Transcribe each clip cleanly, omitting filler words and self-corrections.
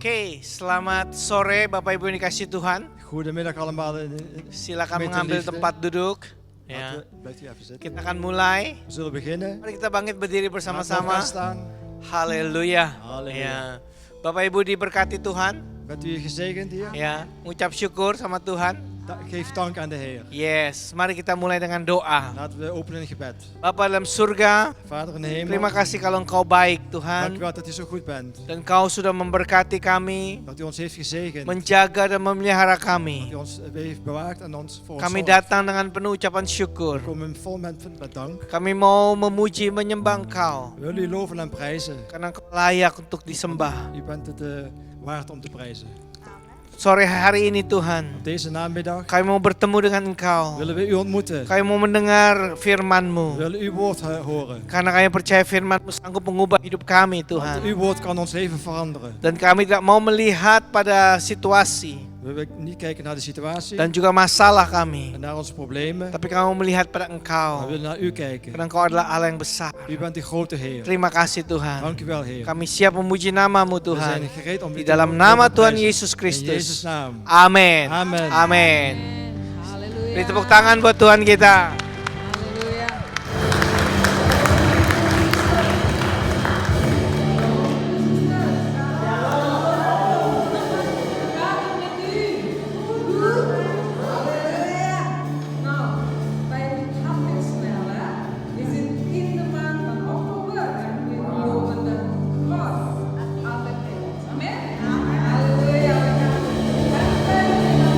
Oke, selamat sore Bapak Ibu yang dikasihi Tuhan. Goedemiddag allemaal. Silakan Gemeente mengambil Liefde. tempat duduk. Ya. Blijft u even zitten. Kita akan mulai. We zullen beginnen. Mari kita bangkit berdiri Laten we bersama-sama. opgaan staan. Haleluya. Haleluya. Ya. Bapak Ibu diberkati Tuhan. Bent u gezegend hier? Ya, ucap syukur sama Tuhan. Geef dank aan de Heer. Yes, mari kita mulai dengan doa. Laten we openen in gebed. Bapa dalam surga, Vader in de hemel, terima kasih kalau Engkau baik dank u Tuhan. wel dat u zo goed bent. Dan Kau sudah memberkati kami, Dat u ons heeft gezegend. menjaga dan memelihara Dat kami. u ons heeft bewaard en ons voor ons Kami zorgt. datang dengan penuh ucapan syukur. We komen vol met dank. Kami mau memuji menyembah Engkau We willen u loven en prijzen. karena Engkau layak untuk disembah. U bent het waard om te prijzen. Sore hari ini Tuhan, Op deze namiddag kami mau bertemu dengan Engkau. willen we u ontmoeten. Kami mau mendengar We firman-Mu. willen uw woord horen. Karena kami percaya firman-Mu sanggup mengubah hidup kami Want Tuhan. uw woord kan ons leven veranderen. Dan kami tidak mau melihat pada situasi We willen niet kijken naar de situatie dan juga masalah kami. en naar onze problemen. Tapi kami mau melihat pada We Engkau. willen naar u kijken. Karena Engkau adalah Allah yang besar. U bent de grote Heer. Terima kasih Tuhan. Dank u wel, Heer. Kami siap memuji nama-Mu We zijn Tuhan. gereed om u Di te dalam loven nama en Tuhan prijzen. Yesus In Kristus. Jezus' naam. Amin. Amen. Amin. Haleluya. Beri tepuk tangan buat Tuhan kita. Haleluya. Nou, bij het afwisselingen is het in de maand van oktober en we lopen de klas aan de kerk. Amen. Halleluja. We gaan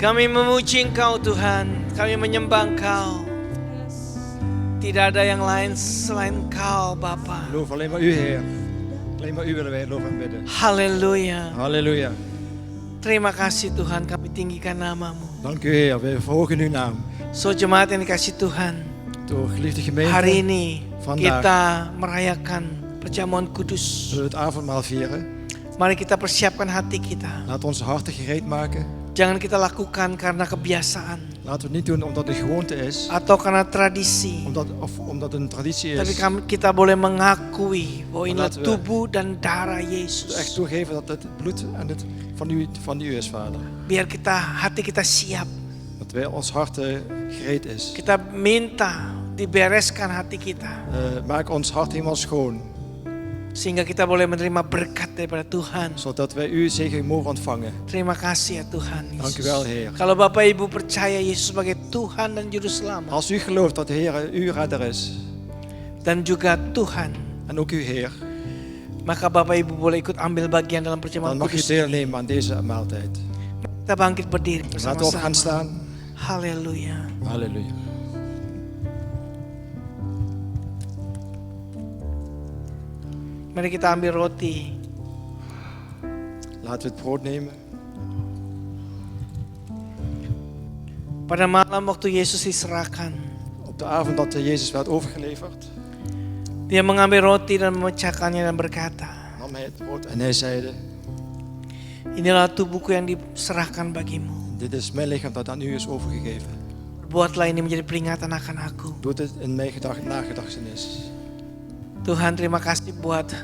Kami memuji Engkau Tuhan, kami menyembah Engkau. Tidak ada yang lain selain Engkau Bapa. Loof alleen maar u, Heer. Alleen maar u willen wij loven en bidden. Haleluya. Halleluja. Terima kasih Tuhan, kami tinggikan namamu. Dank u, Heer. Wij verhogen uw naam. So jemaat yang dikasih Tuhan, Door geliefde gemeente. hari ini Vandaag. kita merayakan perjamuan kudus. Zullen we het avondmaal vieren. Mari kita persiapkan hati kita. Laat onze harten gereed maken. Jangan kita lakukan karena kebiasaan Laten we het niet doen omdat het een gewoonte is. atau karena tradisi. Omdat het een traditie Tapi is. kita boleh mengakui bahwa inilah Laten we tubuh dan darah We echt Yesus. toegeven dat het bloed en het van u is, Vader. Biar hati kita siap. Dat wij ons hart gereed is. Kita minta dibereskan hati kita. Maak ons hart helemaal schoon. Sehingga kita boleh menerima berkat daripada Tuhan. Zodat wij uw zegen mogen ontvangen. Terima kasih ya Tuhan Dank u Yesus. wel, Heer. Kalau Bapak Ibu percaya Yesus sebagai Tuhan dan Juru Selamat. Als u gelooft dat de Heer uw redder is. Dan juga Tuhan. En ook uw Heer. Maka Bapak Ibu boleh ikut ambil bagian dalam perjamuan Dan mag je kudus. deelnemen aan deze maaltijd. Kita bangkit berdiri Laten we op gaan bersama-sama. staan. Haleluya. Halleluja. Mari kita ambil roti. Laten we het brood nemen. Pada malam waktu Yesus diserahkan, Op de avond dat Jezus werd overgeleverd, Dia mengambil roti dan memecahkannya dan berkata, nam hij het brood en hij zeide: inilah tubuhku yang diserahkan bagimu. dit is mijn lichaam dat aan u is overgegeven. Buatlah ini menjadi peringatan akan aku. Doe dit in mijn nagedachtenis. Tuhan, terima kasih buat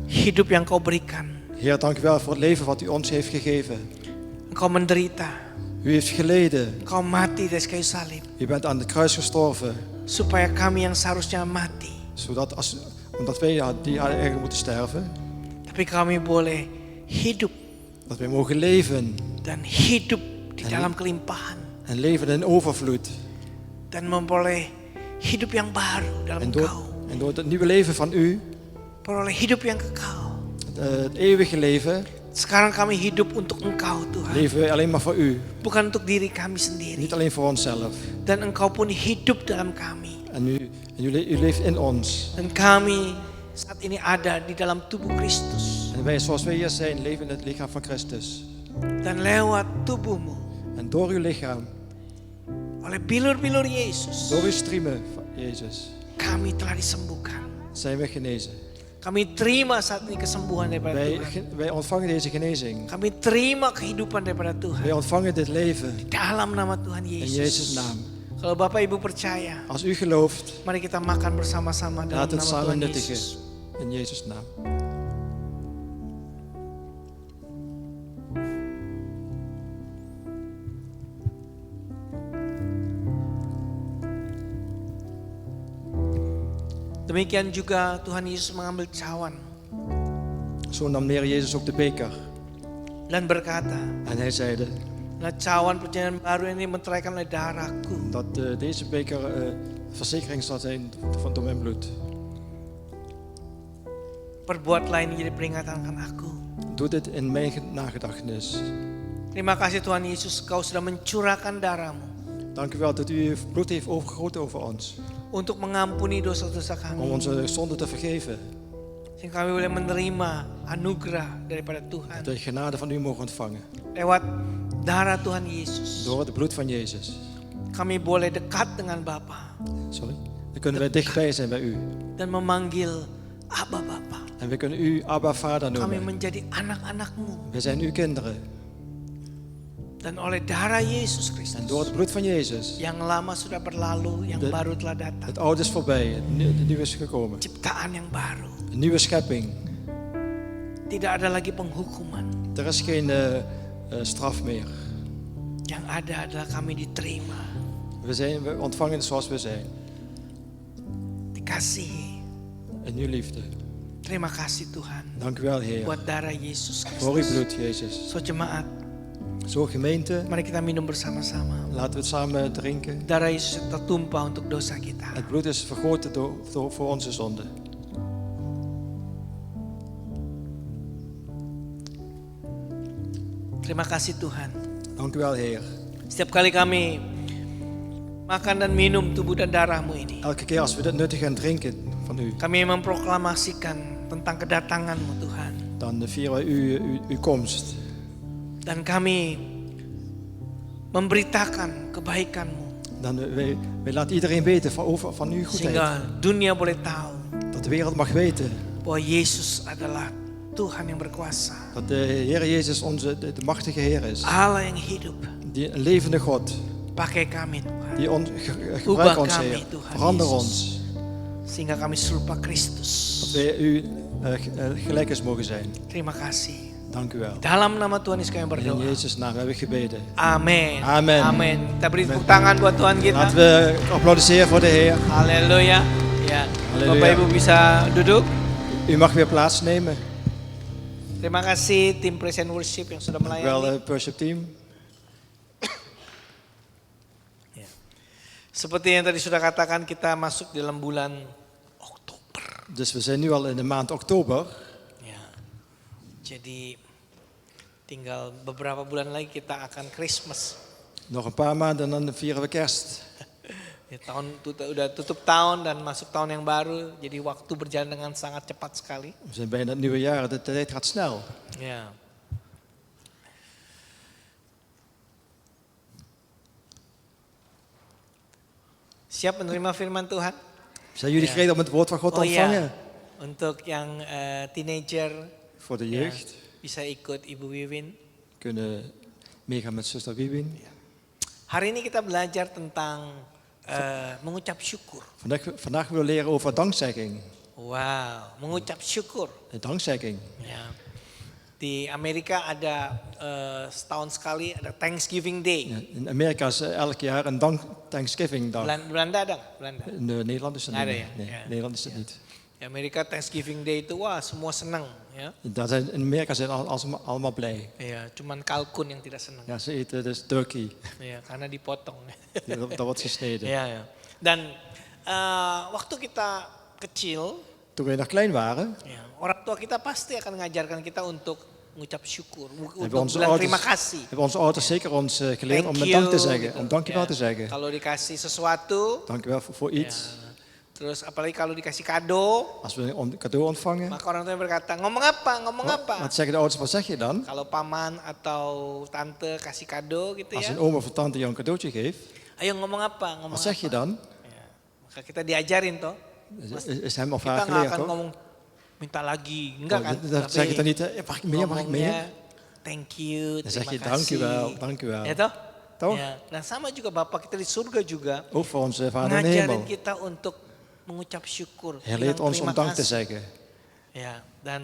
hidup yang kau berikan. Heer, dank u wel voor het leven wat u ons heeft gegeven. Engkau menderita, U heeft geleden. engkau mati dari kayu salib. U bent aan het kruis gestorven. Supaya kami yang seharusnya mati, Omdat wij die eigenlijk moeten sterven. tapi kami boleh hidup Dat wij mogen leven. dan hidup di dalam kelimpahan. En leven in overvloed. Dan memperoleh hidup yang baru dalam Engkau. En door het nieuwe leven van u. Peroleh hidup yang kekal. Het eeuwige leven. Sekarang kami hidup untuk Engkau Tuhan. Leven wij alleen maar voor u. Bukan untuk diri kami sendiri. Niet alleen voor onszelf. Dan Engkau pun hidup dalam kami. En u leeft in ons. Dan kami saat ini ada di dalam tubuh Kristus. En wij zoals wij hier zijn, leven in het lichaam van Christus. Dan lewat tubuhmu, En door uw lichaam, oleh bilur-bilur Yesus, door uw striemen van Jezus, kami telah disembuhkan. zijn we genezen. Kami terima saat ini kesembuhan daripada Tuhan. Wij ontvangen deze genezing. Kami terima kehidupan daripada Wij Tuhan. ontvangen dit leven Dalam nama Tuhan in Yesus. Jezus' naam. Kalau Bapak Ibu percaya, Als u gelooft, mari kita makan bersama-sama dalam laat het nama samen Tuhan nuttigen Yesus. in Jezus' naam. Demikian juga Tuhan Yesus mengambil cawan Zo nam de Heer Jezus ook de beker. dan berkata, En hij zeide nah cawan perjanjian baru ini menteraikan oleh darahku. dat deze beker verzekering zal zijn door mijn bloed. Perbuatlah ini jadi peringatan akan aku. Doe dit in mijn nagedachtenis. Terima kasih Tuhan Yesus, Kau sudah mencurahkan darahmu Dank u wel dat u uw bloed heeft overgoten over ons. untuk mengampuni dosa-dosa Om kami. onze zonde te vergeven. Sehingga kami boleh menerima anugerah daripada Tuhan. De genade van u mogen ontvangen. Lewat darah Tuhan Yesus, Door het bloed van Jezus. kami boleh dekat dengan Bapa Sorry. Dan kunnen wij dichtbij zijn bij u. dan memanggil Abba Bapa. En we kunnen u Abba Vader Kami noemen. menjadi anak-anak-Mu. We zijn uw kinderen. Dan oleh darah Yesus En Kristus, door het bloed van Jezus. yang lama sudah berlalu, yang baru telah datang. Het oude is voorbij. Het nieuwe is gekomen. Ciptaan yang baru. Een nieuwe schepping. Tidak ada lagi penghukuman. Er is geen straf meer. Yang ada adalah kami diterima, We ontvangen zoals we zijn. dikasihi. In uw liefde. Terima kasih Tuhan Dank u wel, Heer. buat darah Yesus Voor uw Kristus. bloed, Jezus. So jemaat, Zo gemeente, mari kita minum bersama-sama. laten we het samen drinken. Darah Yesus yang tertumpah untuk dosa kita. Het bloed is vergoten voor onze zonde. Terima kasih Tuhan. Dank u wel, Heer. Setiap kali kami makan dan minum tubuh dan darah-Mu ini, Elke keer als we dit nuttigen en drinken van u, kami memproklamasikan tentang kedatangan-Mu Tuhan. dan vieren we uw komst. Dan kami memberitakan kebaikan-Mu. Dan wij laten iedereen weten van uw goedheid. Sehingga dunia boleh tahu Dat de wereld mag weten bahwa Yesus adalah Tuhan yang berkuasa. dat de Heer Jezus de machtige Heer is. Allah yang hidup. Die een levende God. Pakai kami Tuhan. Die gebruikt Ubah ons, kami, Heer. Tuhan Verander Yesus. ons. Sehingga kami serupa Kristus. Dat wij u gelijk eens mogen zijn. Terima kasih. Dank u wel. Dalam nama Tuhan Yesus kami In berdoa. Jezus' naam hebben we gebeden. Amin. Amen. Amin. Kita beri tepuk tangan buat Tuhan kita. Laten we applaudisseren voor de Heer. Haleluya. Ya. Haleluya. Bapak Ibu bisa duduk. U mag weer plaatsnemen. Terima kasih tim Praise and Worship yang sudah Dank u wel, melayani. worship team. Ya. Seperti yang tadi sudah katakan, kita masuk dalam bulan Oktober. Dus we zijn nu al in de maand oktober. Ya. Jadi tinggal beberapa bulan lagi kita akan Christmas. Nog een paar maanden en dan vieren we kerst. Ya, udah tutup tahun dan masuk tahun yang baru. Jadi waktu berjalan dengan sangat cepat sekali. We zijn bijna het nieuwe jaar, de tijd gaat snel. Ya. Siap menerima firman Tuhan? Zijn jullie gereed om het woord van God te ontvangen? Untuk yang teenager Voor de ya, jeugd. bisa ikut Ibu Wiwin. Kunnen meegaan met zuster Wiewin. Hari ini kita belajar tentang mengucap syukur. Vandaag willen we leren over dankzegging. Wow, mengucap syukur. Dankzegging. Ya. Di Amerika ada setahun sekali ada Thanksgiving Day. Ja, in Amerika is elk jaar een Thanksgiving dag. Belanda ada nggak? Belanda. In Nederland is het Nggak niet. ada ya? Nee, Ja. Nederland is het niet. Di Amerika Thanksgiving Day itu wah semua senang ya. In Amerika zijn allemaal blij. Ya, cuman kalkun yang tidak senang. Ja, ze eten dus turkey. Ya, karena dipotong. Dat wordt gesneden. Ya, ya. Dan waktu kita kecil, Toen wij nog klein waren, ya, orang tua kita pasti akan mengajarkan kita untuk mengucap syukur, untuk hebben bilang terima kasih. onze ouders zeker ons geleerd om Thank met dank te you, zeggen. gitu. Om dankjewel Ya, te zeggen. Kalau dikasih sesuatu, Dank u wel voor ya, iets. terus apalagi kalau dikasih kado, Als we een cadeau ontvangen, maka orang tua berkata, ngomong apa, ngomong apa. wat zeggen de ouders, wat zeg je dan? Kalau paman atau tante kasih kado gitu Als ya, een oom of een tante jou een cadeautje geeft, ayo ngomong apa, ngomong wat zeg je apa. dan? Ya, maka kita diajarin toh, Is hem of kita haar nggak geleerd, akan toch? ngomong minta lagi, enggak kan? Dat zeg je dan niet, mag ik meer, mag ik meer? ngomongnya, thank you, Dan zeg terima je kasih. dank u wel. Ya toh? Toch? Ya. Nah sama juga Bapak kita di surga juga Ook voor onze Vader in de ngajarin hemel. kita untuk mengucap syukur, Hij leert bilang ons om terima dank te kasih. zeggen. Ya, dan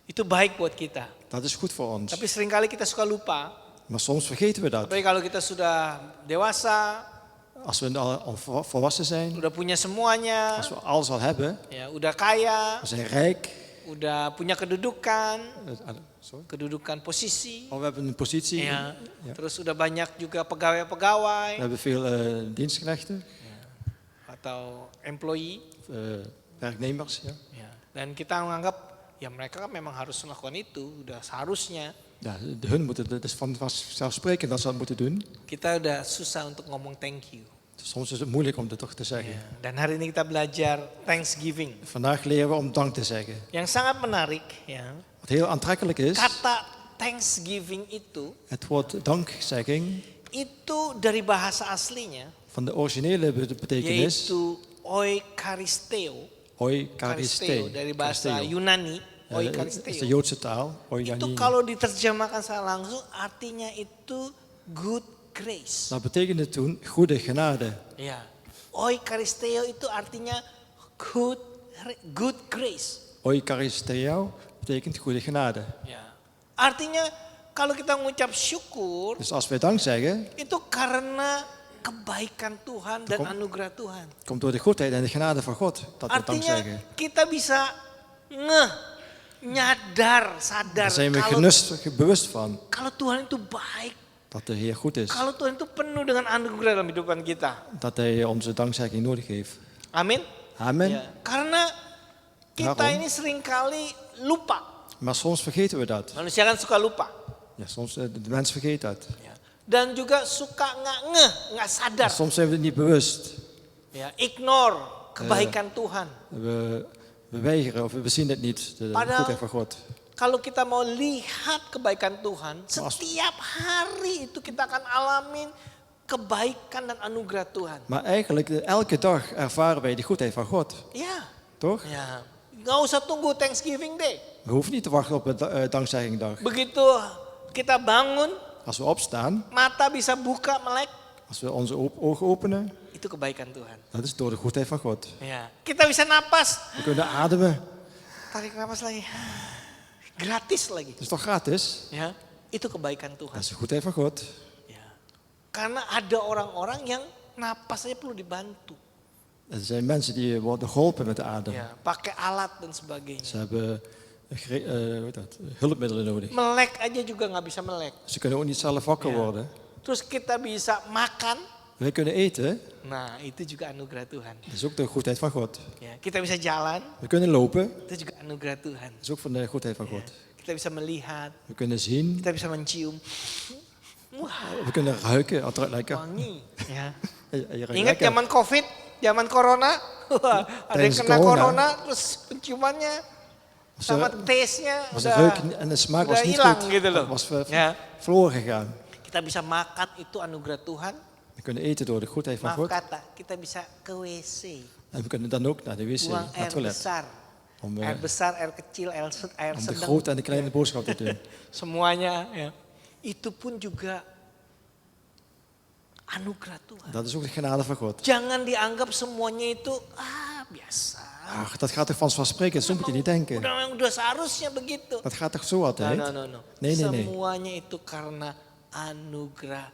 itu baik buat kita. Dat is goed voor ons. Tapi seringkali kita suka lupa, Maar soms vergeten we dat. apalagi kalau kita sudah dewasa, Als we al volwassen zijn, udah punya semuanya, als we alles al hebben, ya udah kaya, we zijn rijk. udah punya kedudukan, Sorry. kedudukan posisi, Oh, we hebben een positie. ya, Ja. terus udah banyak juga We pegawai-pegawai hebben veel dienstknechten, atau employee, werknemers. Ja. ya. Dan kita menganggap ya mereka kan memang harus melakukan itu, udah seharusnya. Ja, hun moeten, het is vanzelfsprekend dat ze dat moeten doen. Kita udah susah untuk ngomong thank you. Soms is het moeilijk om dat toch te zeggen. Ya. Dan hari ini kita belajar Thanksgiving. Vandaag leren we om dank te zeggen. Yang sangat menarik, ya. Wat heel aantrekkelijk is, Kata Thanksgiving itu het woord dankzegging itu dari bahasa aslinya van de originele betekenis, yaitu oikaristeo. oikaristeo. Dari bahasa Yunani, Dat is de oikaristeo. Joodse taal, Itu oianini. kalau diterjemahkan secara langsung artinya itu good grace. Dat betekende toen goede genade. Ya. Oikaristeo itu artinya good grace. Oikaristeo betekent goede genade. Ya. Artinya kalau kita mengucap syukur Dus als wij dank zeggen, itu karena kebaikan Tuhan dan Kom. anugerah Tuhan. komt door de goedheid en de genade van God dat we dank Artinya zeggen. kita bisa nyadar, sadar Daar zijn we bewust van kalau Tuhan itu baik, dat de Heer goed is. kalau Tuhan itu penuh dengan anugerah dalam hidupan kita. Dat Hij onze dankzegging nodig heeft. Amin. Amen. Ya, karena kita Waarom? ini seringkali lupa. Maar soms vergeten we dat. Manusia kan suka lupa. Ja, soms de mens vergeet dat. Ya. Dan juga suka nggak sadar. Soms zijn we het niet bewust. Ya, ignore kebaikan Tuhan. We weigeren of we zien het niet, de Padahal- goedheid van God. Kalau kita mau lihat kebaikan Tuhan, setiap hari itu kita akan alamin kebaikan dan anugerah Tuhan. Maar eigenlijk, elke dag ervaren wij de goedheid van God. Ya, Toch? ya. Nggak usah tunggu Thanksgiving Day. We hoeven niet te wachten op de dankzeggingdag. Begitu kita bangun, Als we opstaan, mata bisa buka melek, als we onze ogen openen, itu kebaikan Tuhan. dat is door de goedheid van God. Ya, kita bisa napas, We kunnen ademen. tarik napas lagi, gratis lagi. Dat is toch gratis? Ya, itu kebaikan Tuhan. Dat is de goedheid van God. Ya. Karena ada orang-orang yang napas saja perlu dibantu. Er zijn mensen die worden geholpen met de adem. Ya, pakai alat dan sebagainya. Ze hebben hulpmiddelen nodig. Melek aja juga nggak bisa melek. Ze kunnen ook niet zelf wakker Ja. worden. Terus kita bisa makan, Wij kunnen eten, nah itu juga anugerah Tuhan. dat is ook de goedheid van God. Ya, kita bisa jalan, We kunnen lopen, itu juga anugerah Tuhan. dat is ook van de goedheid van God. Kita bisa melihat, We kunnen zien, kita bisa mencium. Wah, we kunnen ruiken, het ruikt lekker. wangi. Ya. Je ruikt Ingat lekker. zaman COVID, zaman corona, wah, ada yang Tijdens kena corona. corona, terus penciumannya sama taste-nya Was de udah reuk en de smaak was udah niet hilang goed. gitu loh. Dat was Ya. verloren gegaan. Kita bisa makan, itu anugerah Tuhan. We kunnen eten door de goedheid van Maaf God. kata, kita bisa ke WC. En we kunnen dan ook naar de wc, Buang naar air het toilet. besar. Om, Air besar, air kecil, air om de sedang. grote en de kleine boodschap te doen. Semuanya ya. Itu pun juga anugerah Tuhan. Dat is ook de genade van God. Jangan dianggap semuanya itu biasa. Ach, dat gaat toch vanzelfsprekend, zo moet je niet denken. Udah seharusnya begitu. Dat gaat toch zo altijd? No. Nee. Semuanya itu karena anugerah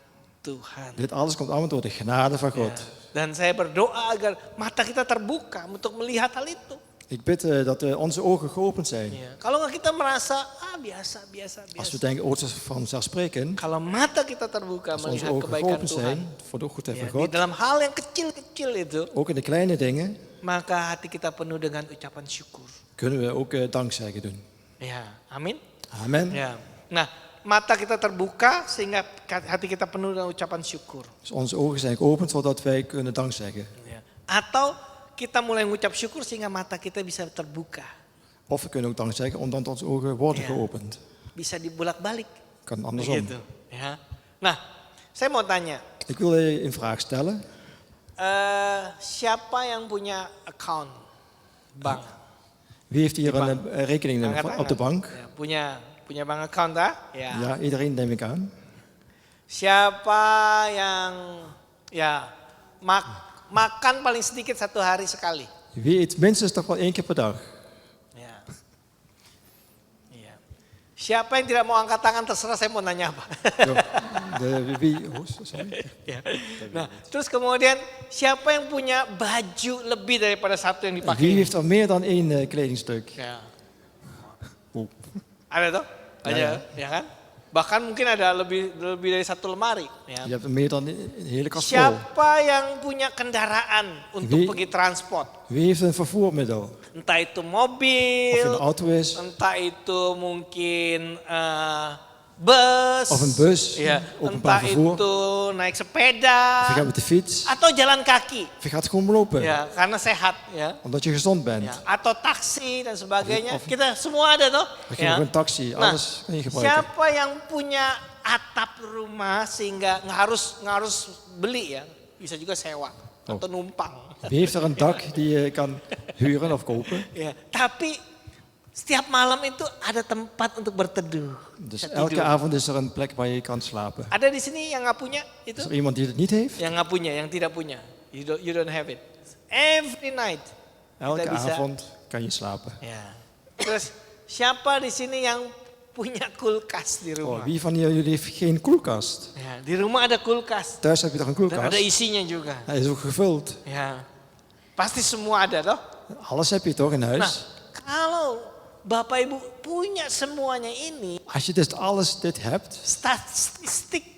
Tuhan. Dit alles komt allemaal door de genade van God. Ya. Dan saya berdoa agar mata kita terbuka untuk melihat hal itu. Ik bid dat onze ogen geopend zijn. Ya. Kalau nggak kita merasa biasa. Als we denken, oh, het is vanzelfsprekend. Kalau mata kita terbuka Als onze melihat ogen kebaikan geopend Tuhan, zijn voor de goedheid ya, van di God. dalam hal yang kecil-kecil itu, Ook in de kleine dingen maka hati kita penuh dengan ucapan syukur. kunnen we ook dankzeggen doen. Ya, amin. Amen. Ya. Nah, mata kita terbuka sehingga hati kita penuh dengan ucapan syukur. Dus onze ogen zijn geopend zodat wij kunnen dankzeggen. Ya. Atau kita mulai mengucap syukur sehingga mata kita bisa terbuka. Of we kunnen ook dankzeggen omdat onze ogen worden Ja. geopend. Bisa dibulak-balik. Kan andersom. Begitu, ya. Nah, saya mau tanya, Ik wil je een vraag stellen. siapa yang punya account bank? Wie heeft hier Di bank. een rekeningnummer Angkat op de tangan. bank? Ya, punya bank account ah? Ya. Ja, iedereen neem ik aan. Siapa yang makan paling sedikit satu hari sekali? Wie eet minstens toch wel 1 keer per dag? Ya. Iya. Siapa yang tidak mau angkat tangan terserah saya mau nanya apa. Sorry. Ya. Nah, terus kemudian siapa yang punya baju lebih daripada satu yang Wie dipakai? heeft er meer dan 1 kledingstuk? Ya. Oh. Ada tuh? Ada, ya kan? Bahkan mungkin ada lebih dari satu lemari. Ya. Je hebt er meer dan een hele kast vol. Siapa yang punya kendaraan untuk Wie- pergi transport? Wie heeft een vervoermiddel? Entah itu Of mobil, een auto is, entah itu mungkin bus, of een bus, ya, openbaar entah vervoer. itu naik sepeda, Of je gaat met de fiets, atau jalan kaki, of je gaat gewoon lopen. ya, karena sehat, ya, Omdat je gezond bent. ya, atau taksi dan sebagainya. Of- Kita semua ada toh. Of je Ya. nog een taxi, Nah, alles kan je gebruiken. siapa yang punya atap rumah sehingga nggak harus beli ya, bisa juga sewa atau numpang. Wie heeft er een dak die je kan huren of kopen? Ya, tapi setiap malam itu ada tempat untuk berteduh. Dus bisa elke tidur. avond is er een plek waar je kan slapen. Ada di sini yang nggak punya itu? Is er iemand die het niet heeft? Yang nggak punya, yang tidak punya. You don't have it. Every night. Elke Kita bisa- avond kan je slapen. Ya. Terus siapa di sini yang punya kulkas di Oh, rumah? wie van jullie heeft geen koelkast? Ya, di rumah ada kulkas. Thuis heb je toch een Dan ada koelkast? isinya juga. Hij is ook gevuld. Ya. Pasti semua ada toh? Alles heb je toch in Nah, huis? kalau Bapak Ibu punya semuanya ini, Als je dus alles dit hebt, statistik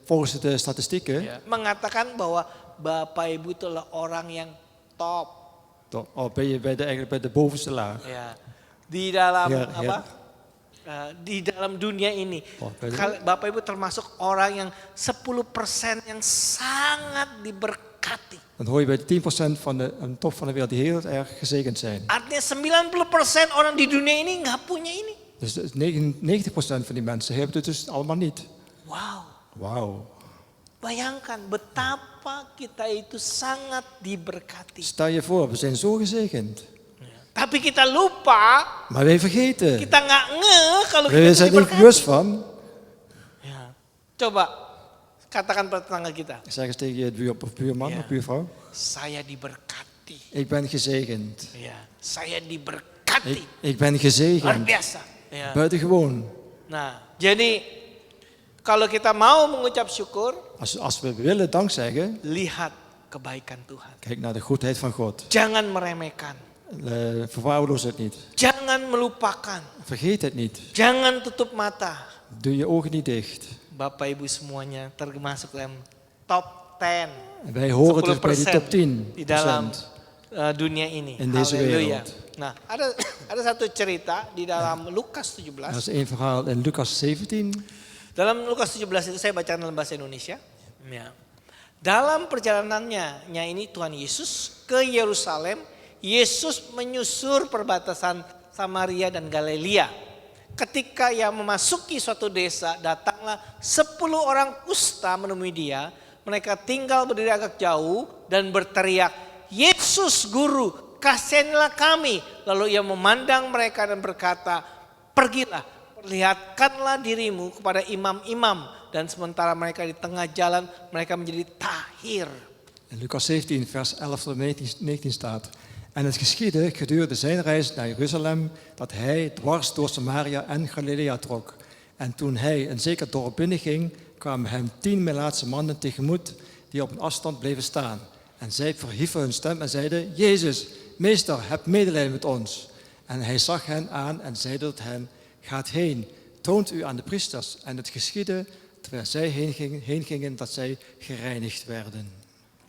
volgens de statistieken, ya, mengatakan bahwa Bapak Ibu itu adalah orang yang top. dan ben je eigenlijk bij de bovenste laag. Ya. Di dalam Ja, apa? di dalam dunia ini. Oh, betul. Bapak Ibu termasuk orang yang 10% yang sangat diberkati. Dan hoor je bij de 10% van de top van de wereld die heel erg gezegend zijn. Artinya 90% orang di dunia ini nggak punya ini. Dus 90% van die mensen hebben het dus allemaal niet. Wow, Wauw. bayangkan betapa kita itu sangat diberkati. Stel je voor, we zijn zo gezegend. Tapi kita lupa, Maar wij vergeten. kita nggak ngeh kalau We kita zijn niet diberkati. bewust van. Ya. Coba katakan pada tetangga kita, Zeg eens tegen je buurman Ja. of buurvrouw. saya diberkati. Ik ben gezegend. Ya, saya diberkati. Ik ben Luar gezegend. biasa. Ya. Buitengewoon. Nah, jadi kalau kita mau mengucap syukur, Als we willen dank zeggen, lihat kebaikan Tuhan. kijk naar de goedheid van God. Jangan meremehkan, Verwaarloos het niet. jangan melupakan, Vergeet het niet. jangan tutup mata. Doe je ogen niet dicht. Bapak Ibu semuanya termasuk dalam top 10. Wij horen dus bij die 10% top 10% di dalam dunia ini. in deze Haleluya. wereld. Nah, ada satu cerita di dalam Lukas Er 17. is één verhaal in Lucas 17. Dalam Lukas 17 itu saya baca dalam bahasa Indonesia. Ya. Dalam perjalanannya ini Tuhan Yesus ke Yerusalem, Yesus menyusur perbatasan Samaria dan Galilea. Ketika ia memasuki suatu desa, datanglah 10 orang kusta menemui dia. Mereka tinggal berdiri agak jauh dan berteriak, "Yesus Guru, kasihanilah kami." Lalu ia memandang mereka dan berkata, "Pergilah, perlihatkanlah dirimu kepada imam-imam." Dan sementara mereka di tengah jalan, mereka menjadi tahir. In Lucas 17 vers 11 tot 19 staat. En het geschiedde gedurende zijn reis naar Jeruzalem dat hij dwars door Samaria en Galilea trok. En toen hij een zeker dorp binnenging, kwamen hem 10 Melaatse mannen tegemoet die op een afstand bleven staan. En zij verhieven hun stem en zeiden, Jezus, meester, heb medelijden met ons. En hij zag hen aan en zeide tot hen, gaat heen, toont u aan de priesters. En het geschiedde, terwijl zij heen gingen, dat zij gereinigd werden.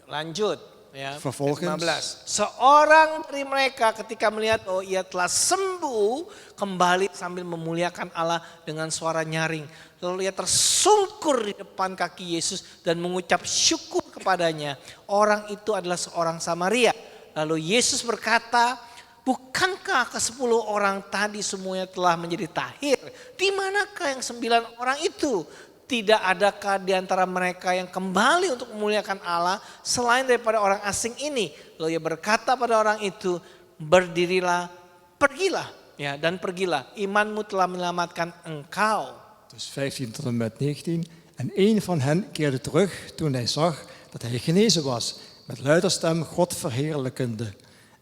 Lanjut. Ya, Vervolgens. 15. Seorang dari mereka ketika melihat oh ia telah sembuh, kembali sambil memuliakan Allah dengan suara nyaring. Lalu ia tersungkur di depan kaki Yesus dan mengucap syukur kepadanya. Orang itu adalah seorang Samaria. Lalu Yesus berkata, bukankah ke-10 orang tadi semuanya telah menjadi tahir? Di manakah yang 9 orang itu? Tidak adakah di antara mereka yang kembali untuk memuliakan Allah selain daripada orang asing ini? Lalu ia berkata pada orang itu, berdirilah, pergilah. Ya, dan pergilah, imanmu telah menyelamatkan engkau. Dus 15 tot en met 19. En een van hen keerde terug toen hij zag dat hij genezen was. Met luider stem God verheerlijkende.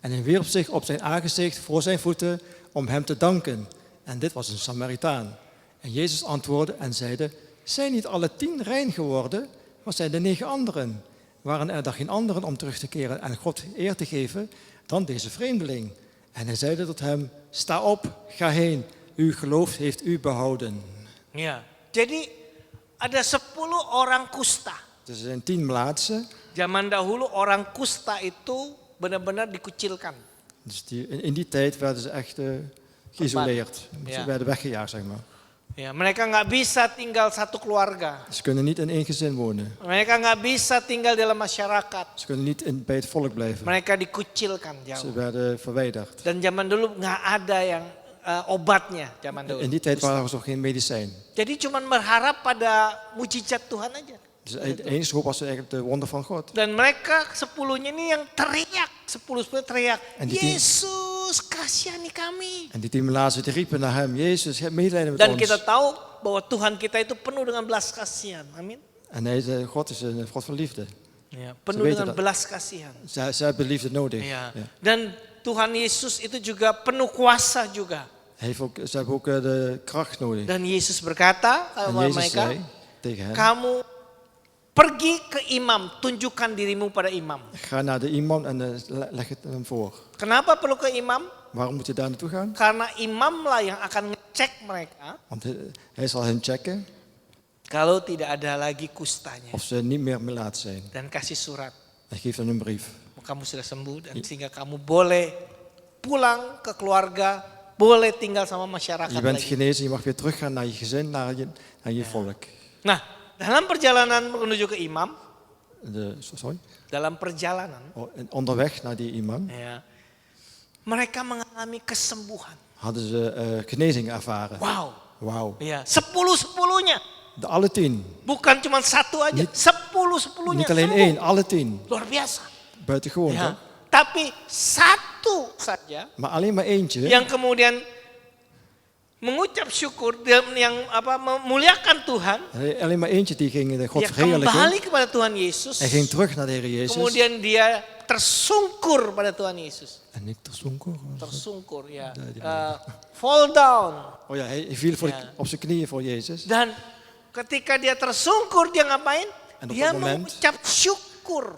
En hij wierp zich op zijn aangezicht voor zijn voeten om hem te danken. En dit was een Samaritaan. En Jezus antwoordde en zeide, zijn niet alle 10 rein geworden? Wat zijn de 9 anderen? Waren er dan geen anderen om terug te keren en God eer te geven dan deze vreemdeling? En hij zeide tot hem, sta op, ga heen. Uw geloof heeft u behouden. Ya, jadi ada 10 orang kusta. Dus er zijn 10 melaatsen. Zaman dahulu orang kusta itu benar-benar dikucilkan. Dus in die tijd werden ze echt geïsoleerd. Ze Ja. werden weggejaagd, zeg maar. Ya, mereka nggak bisa tinggal satu keluarga. Ze kunnen niet in één gezin wonen. Mereka nggak bisa tinggal dalam masyarakat. Ze kunnen niet bij het volk blijven. Mereka dikucilkan Ze jauh. werden verwijderd. Dan zaman dulu nggak ada yang obatnya zaman dulu. In die tijd waren er nog geen medicijn. Jadi cuma berharap pada mujizat Tuhan aja. Dus het enige hoop was eigenlijk de wonder van God. Dan mereka 10-nya ini yang teriak, 10 teriak, En die 10 Yesus kasihani kami. En die 10 melaatsen die riepen naar hem, Jezus, heb medelijden met Dan ons. kita tahu bahwa Tuhan kita itu penuh dengan belas kasihan. Amin. En hij zei, God is een God van liefde. Ya, penuh weten dengan dat. belas kasihan. Ze hebben liefde nodig. Ya. Ja. Dan Tuhan Yesus itu juga penuh kuasa juga. Ze hebben ook de kracht nodig. Dan Yesus berkata En kepada Jezus mereka, zei tegen hen, kamu pergi ke imam, tunjukkan dirimu pada imam. ga naar de imam en leg het hem voor. Kenapa perlu ke imam? Waarom moet je daar naartoe gaan? Karena imamlah yang akan ngecek mereka Want hij zal hen checken kalau tidak ada lagi kustanya. of ze niet meer melaat zijn. Dan kasih surat. Hij geeft hen een brief. Kamu sudah sembuh dan sehingga kamu boleh pulang ke keluarga boleh tinggal sama masyarakat Je bent lagi. genezen, je mag weer teruggaan naar je gezin, naar je volk. Nah, dalam perjalanan menuju ke imam, Sorry? dalam perjalanan, Onderweg naar die imam ya, mereka mengalami kesembuhan. hadden ze genezing ervaren. Wow, Wauw. ya, 10-10-nya. Alle 10. Bukan cuma satu aja, 10-10-nya Niet alleen sembuh. één, alle 10. Luar biasa. Buitengewoon, Ya. toch? Tapi satu saja Maar alleen maar eentje, yang kemudian mengucap syukur, yang memuliakan Tuhan, alleen maar eentje die ging God dia kembali verheerlijken. kepada Tuhan Yesus. Hij ging terug naar de Heer Jezus. Kemudian dia tersungkur pada Tuhan Yesus. En ik tersonker. Tersungkur ya. Nee, die Fall down. Oh ja, hij viel Ja. op zijn knieën voor Jezus. Dan ketika dia tersungkur dia ngapain? En op Dia dat moment- mengucap syukur.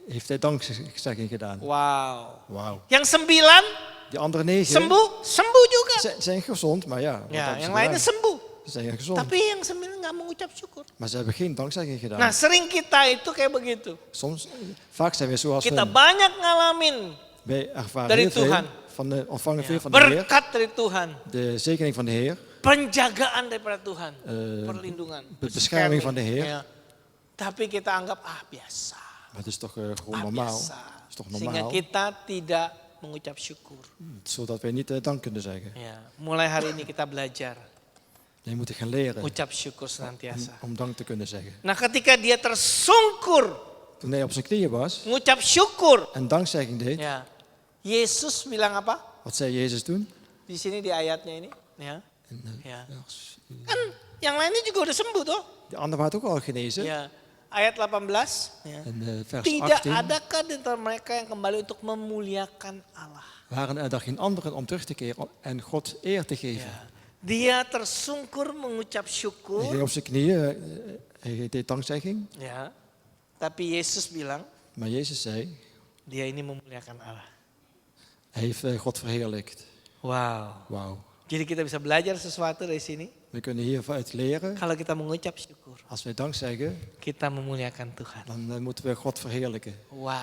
Heeft hij dankzegging gedaan. Wow. Wauw. Yang 9 Die andere 9 sembuh juga. zijn gezond, maar ja. wat Ya, hebben ze yang lainnya gedaan? sembuh. Ze zijn gezond. Tapi yang 9 nggak mengucap syukur. Maar ze hebben geen dankzegging gedaan. Nah, sering kita itu kayak begitu. Vaak zijn we zoals Kita hun. banyak ngalamin Wij ervaren dari heel veel Tuhan. ontvangen veel van de Heer. berkat dari Tuhan, De zegening van de Heer. penjagaan daripada Tuhan, perlindungan, bescherming van de Heer. Ya. Tapi kita anggap biasa. Maar het is toch gewoon normaal. Biasa. Het is toch Sehingga normaal. kita tidak mengucap syukur. Zodat wij niet dank kunnen zeggen. Ya, mulai hari ini kita belajar Nee, we moeten gaan leren ucap syukur senantiasa. om dank te kunnen zeggen. Nah, ketika dia tersungkur, Toen hij op zijn knieën was mengucap syukur, en dankzegging deed, ya. Yesus bilang apa? wat zei Jezus toen? Di sini di ayatnya ini, ya. En, Ya. vers- Kan yang lainnya juga udah sembuh toh? de ander waren ook al genezen. Ya. Ayat 18, ya. En vers Tidak 18 adakah di antara mereka yang kembali untuk memuliakan Allah? waren er geen anderen om terug te keren en God eer te geven. Ya. Dia tersungkur mengucap Hij syukur, ging op zijn knieën, hij deed dankzegging. ya. Tapi Yesus bilang, Maar Jezus zei, dia ini memuliakan Allah. hij heeft God verheerlijkt. Wow. Wauw. Jadi kita bisa belajar sesuatu dari sini. We kunnen hieruit leren, Kalau kita mengucap syukur, als wij dank zeggen, kita memuliakan Tuhan. dan moeten we God verheerlijken. Wow.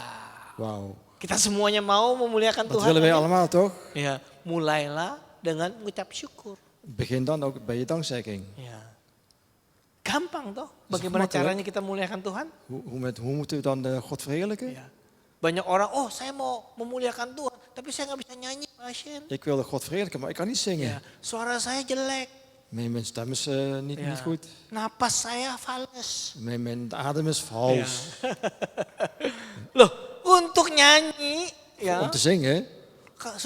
Wauw. Kita semuanya mau memuliakan Dat Tuhan. willen wij amin? allemaal toch? Ya, mulailah dengan mengucap syukur. Begin dan ook bij je dankzegging. Ya. Gampang toh. Is Bagaimana gemakkelijk. caranya kita memuliakan Tuhan? Hoe moeten we dan God verheerlijken? Ya. Banyak orang, oh saya mau memuliakan Tuhan, tapi saya nggak bisa nyanyi, pasien. Ik wilde God verheerlijken, maar ik kan niet zingen. Ya. Suara saya jelek, Mijn stem is niet ya. goed. Napas saya fals. Mijn adem is vals. Loh, untuk nyanyi, ya, Om te zingen,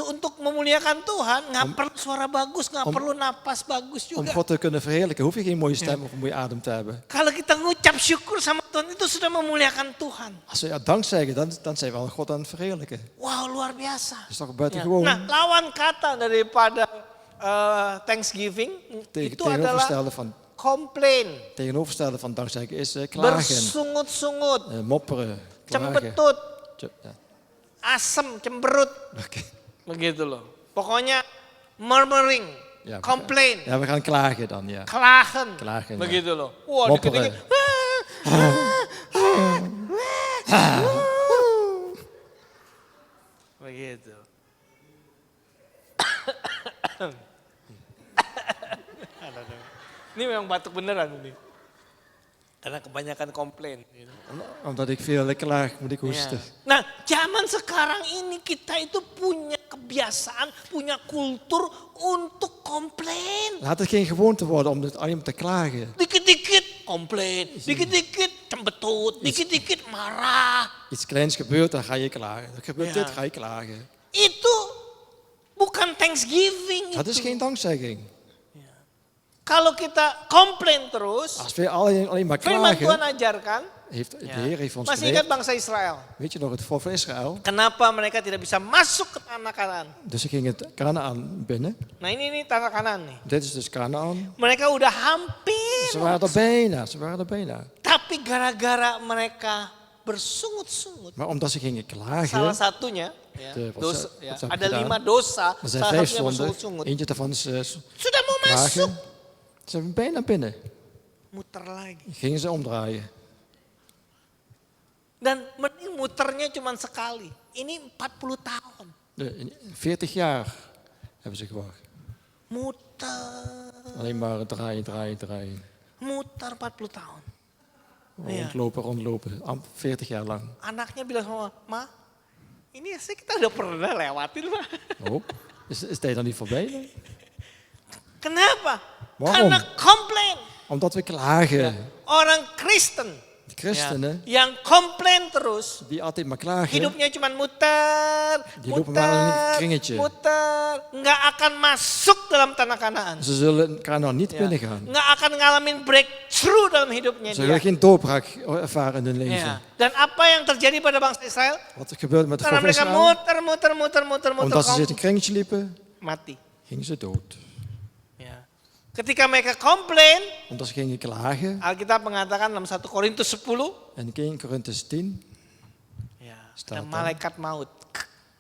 untuk memuliakan Tuhan, nggak perlu suara bagus, nggak om- perlu napas bagus om juga. God te kunnen verheerlijken, hoef je geen mooie stem of een mooie adem te hebben. Kalau kita ngucap syukur sama Tuhan, itu sudah memuliakan Tuhan. Als we dank zeggen, dan zijn we al God aan het verheerlijken. Wow, luar biasa. Dat is toch Ya. buitengewoon. Nah, lawan kata daripada Thanksgiving itu adalah Tegenovergestelde van, komplain, tegenovergestelde van dankzeggen is klagen, bersungut-sungut, mopperen, klagen. cembetut, Ja. asem, cemberut, Oké. begitu loh. Pokoknya murmuring, Ja, komplain, Ja, we gaan klagen dan, ja. klagen, Klagen, ja. begitu loh. Wah, Mopperen. dikit-dikit. Begitu. Ini memang batuk beneran ini. Karena kebanyakan komplain. Gitu. Omdat ik veel klaag, moet ik Ya. hoesten. Nah, zaman sekarang ini kita itu punya kebiasaan, punya kultur untuk komplain. Laat het geen gewoonte worden om alleen maar te klagen. Dikit-dikit komplain, dikit-dikit cembetut, dikit-dikit marah. Iets kleins gebeurt, dan ga je klagen. Er gebeurt Ja. dit, ga je klagen. Itu bukan Thanksgiving. Dat is itu. geen dankzegging. Kalau kita komplain terus, Als we alleen maar firman Tuhan klagen, ajarkan. de Heer heeft ons Masih ingat geleerd. bangsa Israel? Weet je nog het volk van Israël? Kenapa mereka tidak bisa masuk ke tanah Kanaan? Dus ze gingen het Kanaan binnen. Nah ini tanah Kanaan nih. Dit is dus Kanaan. Mereka udah hampir. Ze waren er bijna, ze waren er bijna. Tapi gara-gara mereka bersungut-sungut. Maar omdat ze gingen klagen, Salah satunya, ya, Wat dosa, ze- ya, wat ze ada hebben 5 gedaan. dosa, er zijn salah 5 satunya zonden. bersungut-sungut. Eentje daarvan is Sudah mau masuk, klagen. Ze zijn bijna binnen. muter lagi. Gingen ze omdraaien. Dan mending muternya cuma sekali. Ini 40 tahun. 40 jaar hebben ze gewacht. Muter. Alleen maar draaien. Muter 40 tahun. Iya. Rondlopen. 40 jaar lang. Anaknya bilang sama, Ma, ini sih kita udah pernah lewatin, Ma. Oh, is tijd dan niet voorbij? Dan? Kenapa? Waarom? Karena komplain. Omdat we klagen. Orang Kristen De christenen, yang komplain terus, die altijd maar klagen, hidupnya cuma muter, Die lopen maar in een kringetje. muter, nggak akan masuk dalam tanah Kanaan. ze zullen Kanaan niet binnen gaan. Nggak akan ngalamin breakthrough dalam hidupnya Ze dia. zullen geen doorbraak ervaren in hun leven. Ya. Dan apa yang terjadi pada bangsa Israel? Wat er gebeurde met de Karena volk mereka Israël, muter, omdat ze in een kringetje liepen, mati. gingen ze dood. Ya. Ketika mereka komplain, Omdat ze gingen klagen, Alkitab mengatakan dalam 1 Korintus 10, en in 1 Korintus 10, ya, Staat ada dan. malaikat maut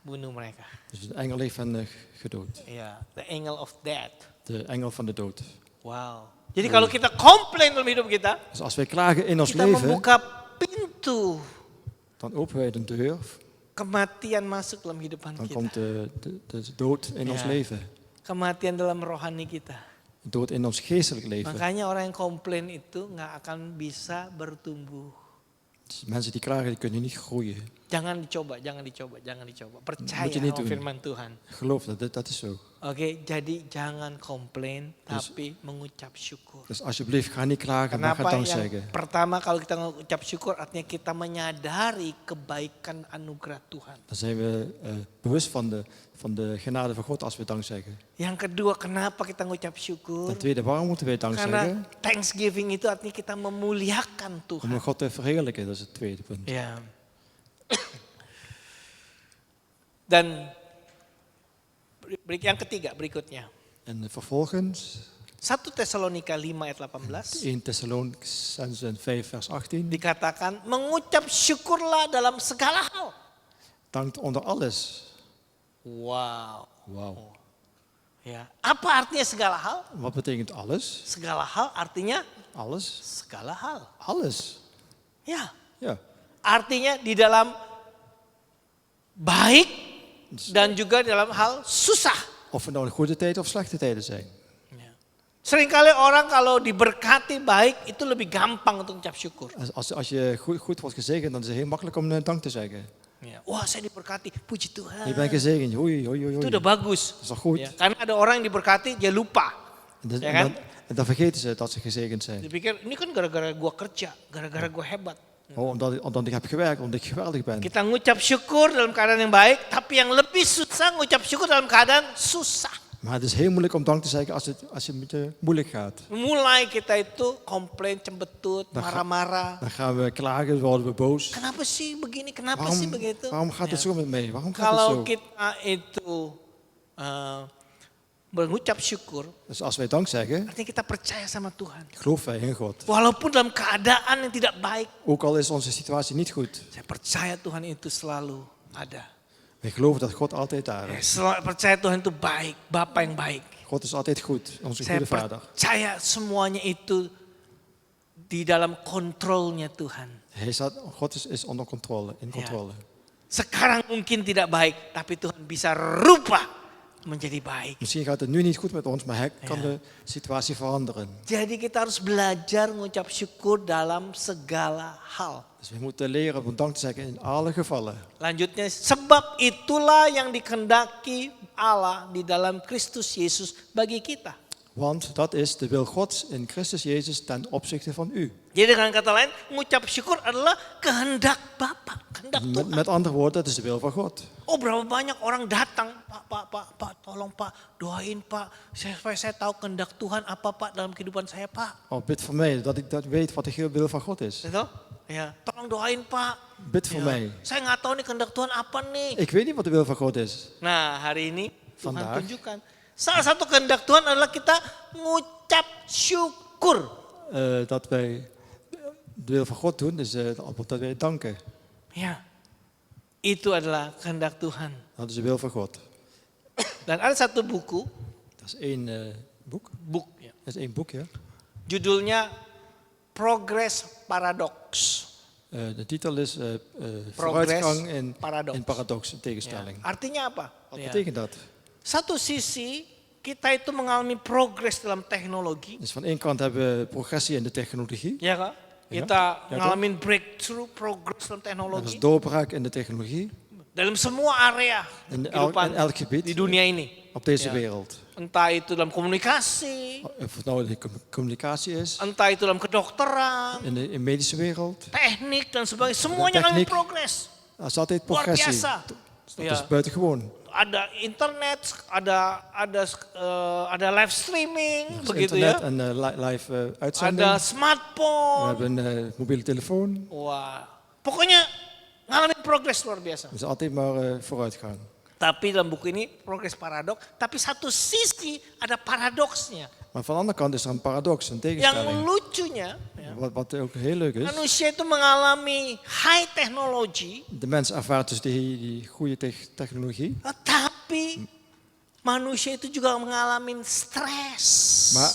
bunuh mereka. dus de engel heeft hen gedood. Ya, the angel of death. De engel van de dood. Wow. Jadi kalau kita komplain dalam hidup kita, Dus als wij klagen in ons kita leven, membuka pintu dan openen wij de deur, kematian masuk dalam kehidupan dan kita. komt de dood in ons Ja. leven. Kematian dalam rohani kita. Dood in ons geestelijk leven. Makanya orang yang komplain itu nggak akan bisa bertumbuh. Dus mensen die klagen, die kunnen niet groeien. Jangan dicoba. Percaya Moet je niet sama doen. firman Tuhan. Geloof dat is zo. Oke, jadi jangan komplain tapi mengucap syukur. Dus alsjeblieft, ga niet klagen, maar ga Kenapa? dank Yang zeggen. pertama kalau kita mengucap syukur artinya kita menyadari kebaikan anugerah Tuhan. Dan zijn we bewust van de genade van God als we dank zeggen. Yang kedua, kenapa kita mengucap syukur? Ten tweede, waarom moeten wij dank Karena zeggen? Thanksgiving itu artinya kita memuliakan Tuhan. Om God te verheerlijken, dat is het tweede punt. Ya. Dan yang ketiga berikutnya. En vervolgens, 1 Tesalonika 5 ayat 18 1 Thessalonicenzen 5 vers 18. dikatakan mengucap syukurlah dalam segala hal. Dankt onder alles. Wow. Wauw. Ya. Apa artinya segala hal? Wat betekent alles? Segala hal artinya Alles? segala hal. Alles. Ya. Ja. Artinya di dalam baik dan juga dalam hal susah. Of het nou een goede tijd of slechte tijden zijn. Ya. Seringkali orang kalau diberkati baik itu lebih gampang untuk ucap syukur. Als je goed wordt gezegend, dan is het heel makkelijk om dank te zeggen. Ya. Wah, saya diberkati, puji Tuhan. Je bent gezegend, hoi. Itu udah bagus. Dat is toch goed? Ya, karena ada orang yang diberkati dia lupa. Ya kan? En dan vergeten ze dat ze gezegend zijn. Dia pikir ini kan gara-gara gua kerja, gara-gara gua hebat. Oh, omdat ik heb gewerkt, omdat ik geweldig ben. Kita ngucap syukur dalam keadaan yang baik, tapi yang lebih susah ngucap syukur dalam keadaan susah. Maar het is heel moeilijk om dank te zeggen als het met je moeilijk gaat. Mulai kita itu komplain, cembetut, marah-marah. Dan gaan we klagen, worden we boos. Kenapa sih begini, kenapa sih begitu? Waarom gaat het zo met mij? Waarom gaat het Kalau zo? kita itu mengucap syukur, Dus als wij dank zeggen, artinya kita percaya sama Tuhan. geloven wij in God. Walaupun dalam keadaan yang tidak baik, Ook al is onze situatie niet goed. saya percaya Tuhan itu selalu ada. Wij geloven dat God altijd daar is. Saya percaya Tuhan itu baik, Bapa yang baik. God is altijd goed, onze Saya goede vader. percaya semuanya itu di dalam kontrolnya Tuhan. God is onder controle, in controle. Sekarang mungkin tidak baik, tapi Tuhan bisa rubah menjadi baik. Misschien gaat het nu niet goed met ons, maar hij kan de situatie veranderen. Jadi kita harus belajar mengucap syukur dalam segala hal. Dus we moeten leren om dank te zeggen in alle gevallen. Lanjutnya, sebab itulah yang dikehendaki Allah di dalam Kristus Yesus bagi kita. Want dat is de wil Gods in Christus Jezus ten opzichte van u. Jadi dengan kata lain, mengucap syukur adalah kehendak Bapa, kehendak Tuhan. Met andere woorden, dat is de wil van God. Oh, berapa banyak orang datang, Pak, tolong Pak, doain Pak, supaya saya tahu kehendak Tuhan apa Pak dalam kehidupan saya Pak. Oh, bid voor mij, dat ik dat weet wat de wil van God is. Gitu? Ya, tolong doain Pak. Bid voor mij. Saya nggak tahu nih kehendak Tuhan apa nih. Ik weet niet wat de wil van God is. Nah, hari ini Tuhan Vandaag. tunjukkan. Salah satu kehendak Tuhan adalah kita mengucap syukur. Dat wij de wil van God doen, dus dat wij danken. Ya, itu adalah kehendak Tuhan. Dat is de wil van God. Dan ada satu buku, Dat is één boek. ya. Dat is één boek, ja. Judulnya Progress Paradox. De titel is Progress Vooruitgang Paradox. in paradox, Ya. tegenstelling. Artinya apa? Wat Ya. betekent dat? Satu sisi kita itu mengalami progres dalam teknologi. Dus van één kant hebben we progressie in de technologie. Ya Kak? Ya. Kita Ya, ngalamin breakthrough, progres dalam Er is teknologi. doorbraak in de technologie Dalam semua area in kehidupan elk gebied di dunia ini. op deze Ja. wereld. Entah itu dalam komunikasi, Of het nou de communicatie is, entah itu dalam kedokteran, in de medische wereld. teknik dan sebagainya. Semuanya ngalamin Teknik. progres. Er is altijd Luar progressie. biasa. Dat Ja. is buitengewoon. Ada internet, ada live streaming, Er is begitu internet ya. en live uitzending. Ada We smartphone. hebben een mobiele telefoon. Wah, pokoknya ngalamin progres luar biasa. We zijn altijd maar vooruit gaan. Tapi dalam buku ini progres paradoks, tapi satu sisi ada paradoksnya. Maar van de andere kant is er een paradox, een Yang tegenstelling. lucunya, ya, Wat ook heel leuk is. manusia itu mengalami high technology, De mens ervaart dus die goede technologie. tetapi manusia itu juga mengalami stres, Maar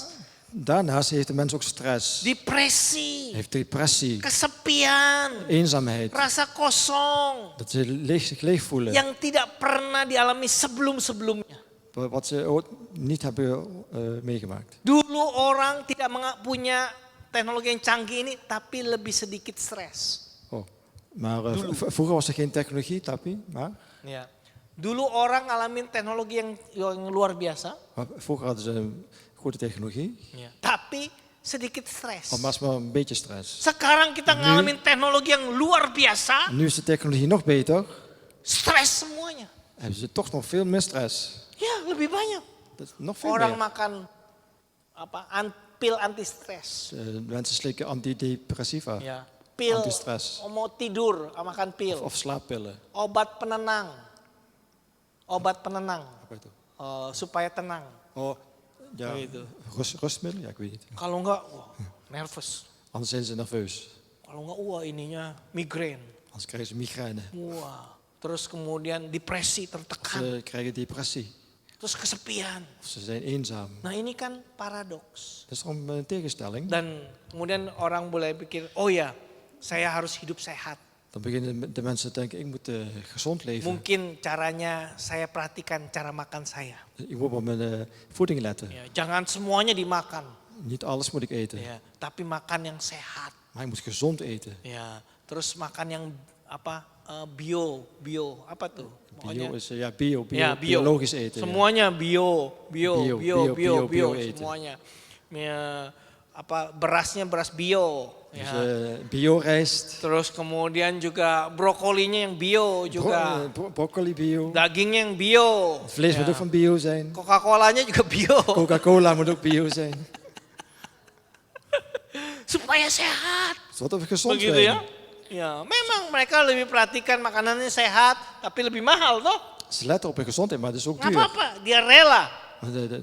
daarnaast heeft de mens ook stress. depresi, Heeft depressie, kesepian, eenzaamheid. rasa kosong Dat ze zich leeg voelen. yang tidak pernah dialami sebelum-sebelumnya. Wat ze ooit niet hebben meegemaakt. Dulu orang tidak punya teknologi yang canggih ini, tapi lebih sedikit stres. Oh. Maar vroeger was er geen technologie, maar Ya. Dulu orang ngalamin teknologi yang luar biasa, vroeger hadden ze een goede technologie. tapi sedikit stres. Maar een beetje stress. Sekarang kita ngalamin teknologi yang luar biasa, Nu is de technologie nog beter. stres semuanya. Hebben ze toch nog veel meer stress. Ya, lebih banyak. Dat is nog veel Orang meer. makan pil anti stres. Mensen slikken antidepressiva. Ya. Pil Anti-stres. mau tidur, makan pil. Of slaappillen. Obat penenang. Obat penenang. Apa itu? Supaya tenang. Oh, ja. Begitu. Rustmiddel? Ja, ik weet niet. Kalau enggak, wah, nervous. Anders zijn ze nerveus. Kalau enggak, wah ininya migrain. Anders krijgen ze migraine. Wah, terus kemudian depresi, tertekan. Ze krijgen depressie. Terus kesepian. Of ze zijn eenzaam. Nah ini kan paradoks. Dat is gewoon een tegenstelling. Dan kemudian orang mulai pikir, oh ya, saya harus hidup sehat. Dan beginnen de mensen te denken, ik moet gezond leven. Mungkin caranya saya perhatikan cara makan saya. Ik moet op mijn voeding letten. Ya, jangan semuanya dimakan, Niet alles moet ik eten. ya, tapi makan yang sehat. Maar ik moet gezond eten. Ya, terus makan yang bio, apa tuh? Bio is Ya, biologisch eten. Ja. Semuanya bio Bio eten. semuanya. Ya, berasnya beras bio. Dus Ya. bio-rijst, Terus kemudian juga brokolinya yang bio juga. broccoli bio. Dagingnya yang bio. Het vlees moet ook van bio zijn. Coca-Colanya juga bio. Coca-Cola moet ook bio zijn. Supaya sehat. Zodat we gezond Begitu zijn. ya. Ya, memang mereka lebih perhatikan makanannya sehat, tapi lebih mahal toh. Ze letten op hun gezondheid, maar het is ook Nggak duur. apa-apa, dia rela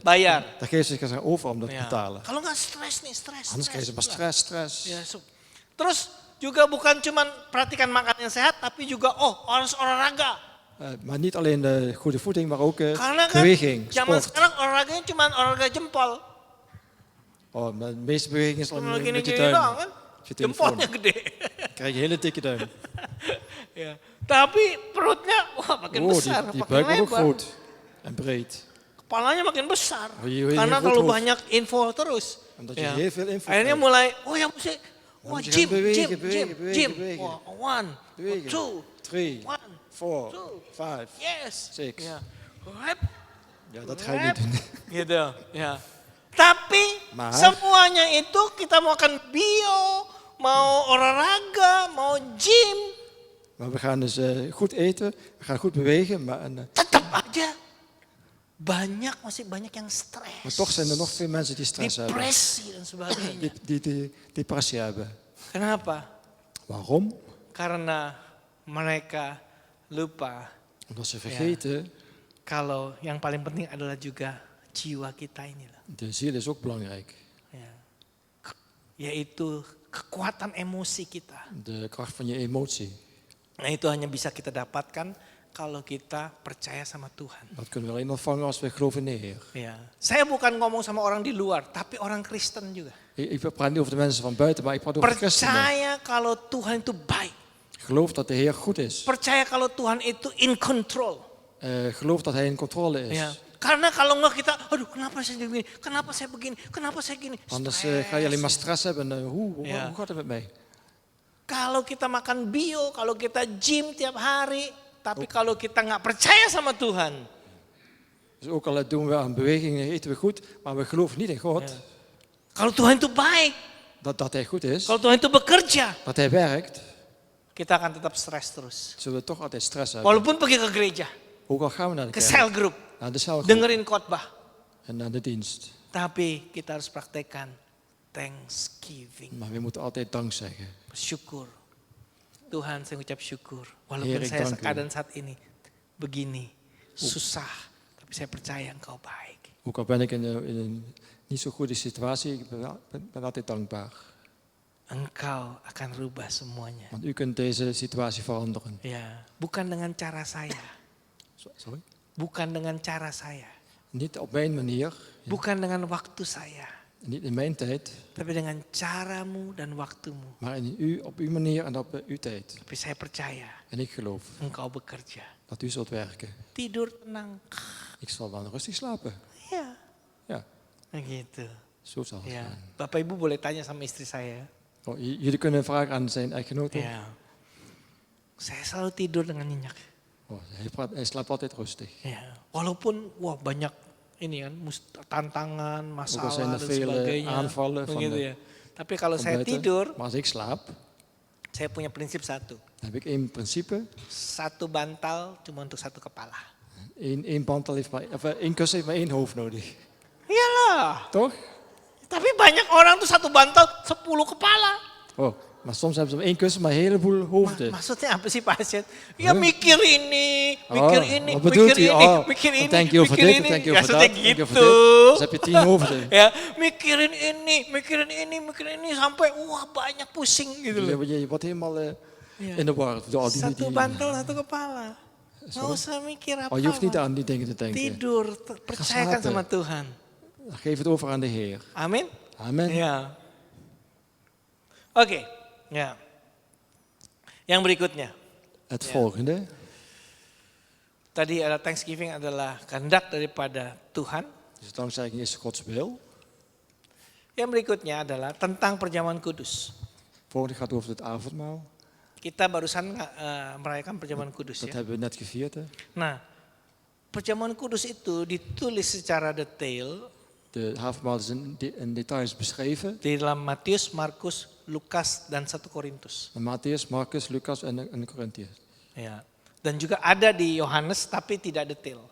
bayar. Daar geven ze zich over om dat te Ya. betalen. Kalau nggak stres nih, stres. Anders krijgen ze maar stress. Ya, terus juga bukan cuma perhatikan makanan yang sehat, tapi juga harus olahraga. Maar niet alleen de goede voeding, maar ook Karena kan beweging, zaman sport. sekarang olahraganya cuma olahraga jempol. Oh, maar de meeste beweging is Cuma alleen met je gini-gini doang duim. kan. Je telefoon. Jempolnya gede. Dan krijg je een hele dikke duim. Ya. Tapi perutnya makin Oh, besar, die makin buik wordt ook lebar. groot en breed. Kepalanya makin besar. Oh, je Karena heel kalau goed banyak info terus. Omdat je heel veel info Akhirnya krijgt. mulai, ya mesti, moet je gaan bewegen. gym. Wah, one, Bewegen. two, 3, one, 4, two. 5. yes. 6. Ya. Rep, Ja, dat ga je niet doen. gitu, ya. Tapi Maar- semuanya itu kita mau makan bio, mau olahraga, mau gym, Maar we gaan dus goed eten, we gaan goed bewegen, maar tetap aja masih banyak yang stres. toch zijn er nog veel mensen die stress hebben. Depresi dan sebagainya. Die depressie hebben. Kenapa? Waarom? Karena mereka lupa Omdat ze vergeten, kalau yang paling penting adalah juga jiwa kita inilah. de ziel is ook belangrijk. Ya. Yaitu kekuatan emosi kita. De kracht van je emotie. Nah itu hanya bisa kita dapatkan kalau kita percaya sama Tuhan. Dat kunnen we alleen ontvangen als we geloven in de Heer. Ya. Saya bukan ngomong sama orang di luar, tapi orang Kristen juga. Ik praat niet over de mensen van buiten, maar ik praat over de christenen. Percaya kalau Tuhan itu baik. Geloof dat de Heer goed is. Percaya kalau Tuhan itu in control. Geloof dat Hij in controle is. Ya. Karena kalau enggak kita, aduh kenapa saya begini, kenapa saya begini, kenapa saya gini. Anders Stres. ga je alleen maar stress hebben. Ja. Hoe gaat het met mij? Kalau kita makan bio, kalau kita gym tiap hari, tapi kalau kita nggak percaya sama Tuhan, Dus ook al doen we aan bewegingen, eten we goed, maar we geloven niet in God. Ja. Kalau Tuhan itu baik, Dat Hij goed is, kalau Tuhan itu bekerja, dat Hij werkt, kita akan tetap stres terus. zullen we toch altijd stress hebben. Walaupun pergi ke gereja, Ook al gaan we naar de ke kerk, cell group, naar de celgroep dengerin khotbah, en naar de dienst. tapi kita harus praktekkan thanksgiving, Maar we moeten altijd dank zeggen. bersyukur. Tuhan, saya ucap syukur. Heer, Walaupun ik saya dank u. keadaan saat ini begini, susah, tapi saya percaya Engkau baik. Ook al ben ik in een niet zo goede situatie, ik ben altijd dankbaar. Engkau akan rubah semuanya. Want u kunt deze situatie veranderen. Ya, bukan dengan cara saya, Sorry? bukan dengan cara saya, Niet op mijn manier, bukan dengan waktu saya, niet in mijn tijd, tapi dengan caramu dan waktumu. maar op uw manier en op uw tijd. Tapi saya percaya En ik geloof Engkau bekerja. dat u zult werken. Tidur tenang. Ik zal dan rustig slapen. Ya, Ja, begitu. zo zal het Ya, gaan. Bapak Ibu boleh tanya sama istri saya. Oh, jullie kunnen vragen aan zijn echtgenoten. Ya, saya selalu tidur dengan nyenyak. Oh, hij slaapt altijd rustig. Ya, walaupun wah banyak ini kan tantangan, Ook al masalah zijn er dan vele sebagainya. aanvallen van Begitu de- ya. Tapi kalau van saya buiten. tidur, Maar als ik slaap, saya punya prinsip satu. dan heb ik één principe. Satu bantal cuma untuk satu kepala. Één bantal heeft maar, of één kussen heeft maar één hoofd nodig. Iyalah. Toch? Tapi banyak orang tuh satu bantal 10 kepala. Oh, maar soms hebben ze maar één kussen, maar een heleboel hoofden. Maksudnya apa sih Pak Asyad? Ya mikir ini, Oh, mikir ini, wat bedoelt mikir u? ini, Oh, mikir ini, thank you for mikir dit, ini. thank you Ya for maksudnya that, thank you for gitu. dit. Dus heb je 10 hoofden. Ya, mikirin ini, mikirin ini sampai wah banyak pusing gitu loh. Je wordt helemaal Ja. in de war. Door al Satu bantal, satu kepala. Nggak Sorry? usah mikir apa. Oh, je hoeft niet aan die dingen te denken. Tidur, percayakan slapen. sama Tuhan. Geef het over aan de Heer. Amin. Amen. Ya. Oke, ya. Yang berikutnya. Het volgende. Tadi ada Thanksgiving adalah kehendak daripada Tuhan. Dus dankzegging is Gods wil. Yang berikutnya adalah tentang perjamuan kudus. Volgende gaat over het avondmaal. Kita barusan merayakan perjamuan kudus Dat ya. hebben we net gevierd. Hè? Nah, perjamuan kudus itu ditulis secara detail De avondmaal is in details beschreven. di dalam Matius, Markus, Lukas dan 1 Korintus. Matthäus, Marcus, Lucas en Corinthians. Ya. Dan juga ada di Yohanes tapi tidak detail.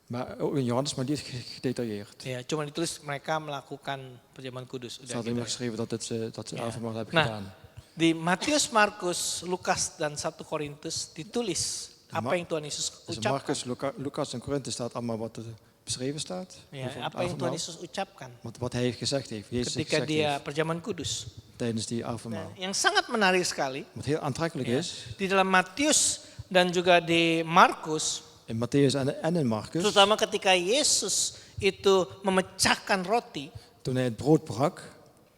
Maar ook in Johannes, maar niet gedetailleerd. Ya, cuma ditulis mereka melakukan perjamuan kudus. Er Udah staat alleen gitu. maar geschreven dat ze Ja. avondmaal hebben Nah, gedaan. di Matius, Markus, Lukas dan 1 Korintus ditulis apa yang Tuhan Yesus Dus in ucapkan. Marcus, Lucas en Corinthians staat allemaal wat er beschreven staat. Ya, over het apa yang Tuhan avondmaal. Yesus ucapkan Wat hij gezegd heeft. Jezus ketika gezegd dia heeft perjamuan kudus. tijdens die avondmaal. Yang sangat menarik sekali Wat heel aantrekkelijk ya, is, di dalam Matius dan juga di Markus, in Matthäus en in Marcus, terutama ketika Yesus itu memecahkan roti, toen hij het brood brak,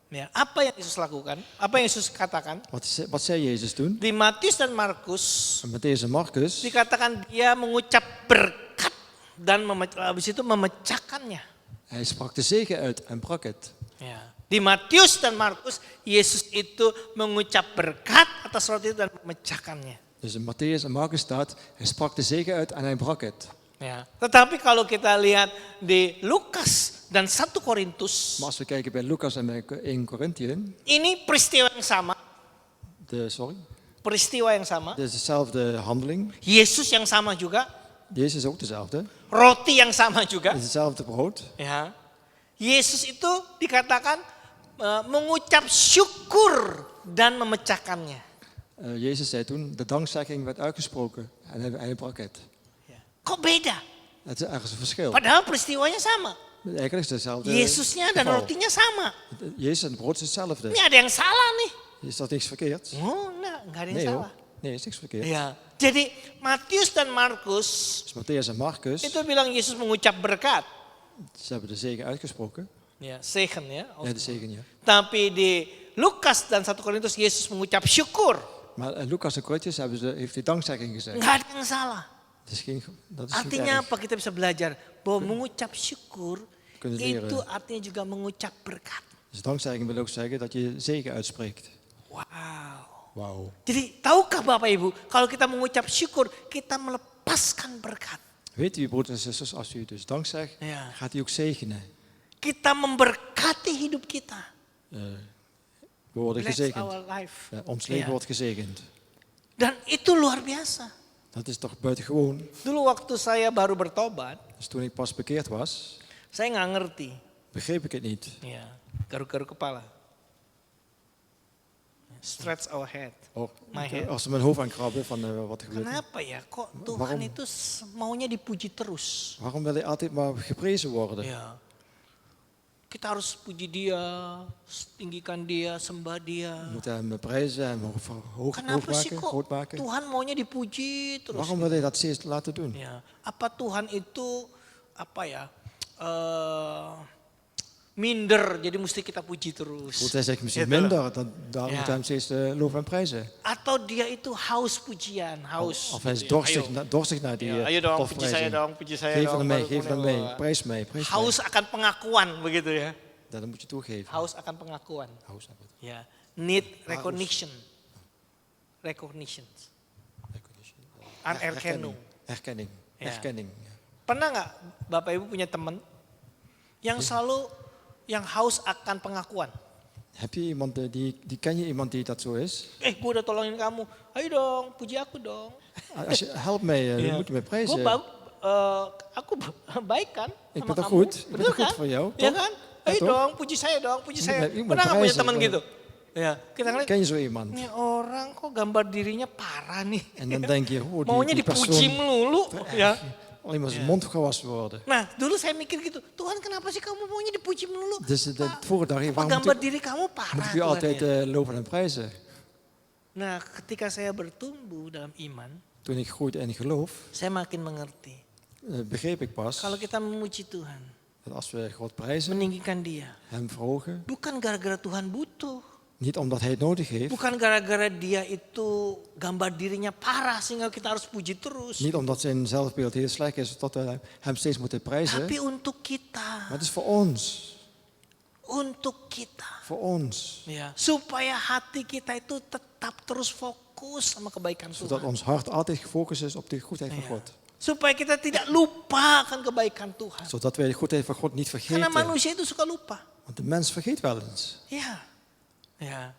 ya, apa yang Yesus lakukan? Apa yang Yesus katakan? wat zei Jezus toen? Di Matius dan Markus In Matthäus en Marcus dikatakan dia mengucap berkat dan habis itu memecahkannya. hij sprak de zegen uit en brak het. Ya. Di Matius dan Markus, Yesus itu mengucap berkat atas roti itu dan memecahkannya. Dus in Matthäus en Marcus staat, hij sprak de zegen uit en hij brak het. Ya. Tetapi kalau kita lihat di Lukas dan 1 Korintus, Maar als we kijken bij Lucas en bij 1 Corinthiën, ini peristiwa yang sama, peristiwa yang sama, het is dezelfde handeling. Yesus yang sama juga, Jezus is ook dezelfde. roti yang sama juga. Het is hetzelfde brood. Ya. Yesus itu dikatakan mengucap syukur dan memecahkannya. Jezus zei toen, de dankzegging werd uitgesproken en hij brak het. Ya. Kok beda? Het is ergens een verschil. Padahal peristiwanya sama. Eigenlijk is het hetzelfde Yesusnya dan geval. rotinya sama. Jezus en het brood is hetzelfde. Ini ada yang salah nih. Is dat niks verkeerd? Oh, enggak ada yang Nee hoor. salah. Nee, is niks verkeerd. Ya. Jadi Matius dan Markus Dus Matthäus en Marcus, itu bilang Yesus mengucap berkat. ze hebben de zegen uitgesproken. Ya, zegen ya. Ja, de zegen, ja. Tapi di Lukas dan 1 Korintus Yesus mengucap syukur. Maar Lucas en Corinthians heeft die dankzegging gezegd. Enggak ada yang salah. Dat is niet Artinya erg. apa? Kita bisa belajar bahwa mengucap syukur Kunnen leren. itu artinya juga mengucap berkat. Dus dankzegging wil ook zeggen dat je zegen uitspreekt. Wow. Wauw. Jadi tahukah Bapak Ibu, kalau kita mengucap syukur, kita melepaskan berkat. Weet u, broeders en zusters, als u dus dank zegt, Ja. gaat u ook zegenen. Kita memberkati hidup kita. We worden Bless gezegend. our life. Ja, ons leven Ja. wordt gezegend. Dan itu luar biasa. Dat is toch buitengewoon. Dulu waktu saya baru bertobat, Dus toen ik pas bekeerd was, saya nggak ngerti. begreep ik het niet. Ya, garuk-garuk kepala. Stretch our head. Oh, My head. als ze mijn hoofd aankrabben van wat er gebeurt. Kenapa ya? Kok Tuhan Waarom? itu maunya dipuji terus? Waarom wil hij altijd maar geprezen worden? Ya. Kita harus puji dia, tinggikan dia, sembah dia. We moeten hem prijzen en hoog Kenapa sih maken, kok groot maken. Tuhan maunya dipuji terus? Waarom wil hij dat steeds laten doen? Ya, apa Tuhan itu apa ya? Minder, jadi mesti kita puji terus. Goed, hij zegt misschien Gitu. minder, daarom Ja. moet hij hem steeds loven en prijzen. Atau dia itu haus pujian, haus. Of hij is gitu ya. Ayo. dorstig naar die Ja, ayo dong, puji saya lofprijzing. dong, puji saya Geef dong. hem mee, baru geef hem kemudian, mee, prijs mij, prijs mij. haus akan pengakuan begitu ya. Dat moet je toegeven. Haus akan pengakuan. Haus apa itu? Ya, need recognition. Recognition. Anerkennung. Erkenning. Ja. Erkenning. Ja. Pernah nggak Bapak Ibu punya teman yang selalu yang haus akan pengakuan? Heb je iemand, die ken je iemand die dat zo is? Gue udah tolongin kamu. Ayo dong, puji aku dong. Als je helpt mij, Ja. dan moet je mij prijzen. Aku baik kan? Ik sama ben toch kamu? goed? Ik ben Betul toch goed kan? voor jou, Ya toch? kan? Ja, Ayo toch? dong, puji saya dong, puji saya. Ik ben Pernah nggak punya prijzen, teman Bang. gitu? Ya, kita ngeliat, Ken je zo iemand? ini orang kok gambar dirinya parah nih. En dan denk je, oh, Maunya die dipuji persoon melulu. Ya. alleen maar zijn mond gewassen worden. Nah, dulu saya mikir gitu, Tuhan kenapa sih kamu maunya dipuji melulu? Dus de vorige dag, Apa waarom gambar moet diri kamu parah ik u Tuhan altijd ya? loven en prijzen? Nah, ketika saya bertumbuh dalam iman, Toen ik groeide in geloof, saya makin mengerti. begreep ik pas Kalau kita memuji Tuhan, dat als we God prijzen, meninggikan dia, hem verhogen, bukan gara-gara Tuhan butuh. niet omdat hij het nodig heeft, Bukan gara-gara dia itu gambar dirinya parah sehingga kita harus puji terus. niet omdat zijn zelfbeeld heel slecht is, dat we hem steeds moeten prijzen, Tapi untuk kita. maar het is voor ons. Untuk kita. Voor ons. Ya, supaya hati kita itu tetap terus fokus sama kebaikan Zodat Tuhan. ons hart altijd gefocust is op de goedheid van Ja. God. Supaya kita tidak lupa akan kebaikan Tuhan. Zodat wij de goedheid van God niet Karena vergeten. manusia itu suka lupa. Want de mens vergeet wel eens. Ya. Ya.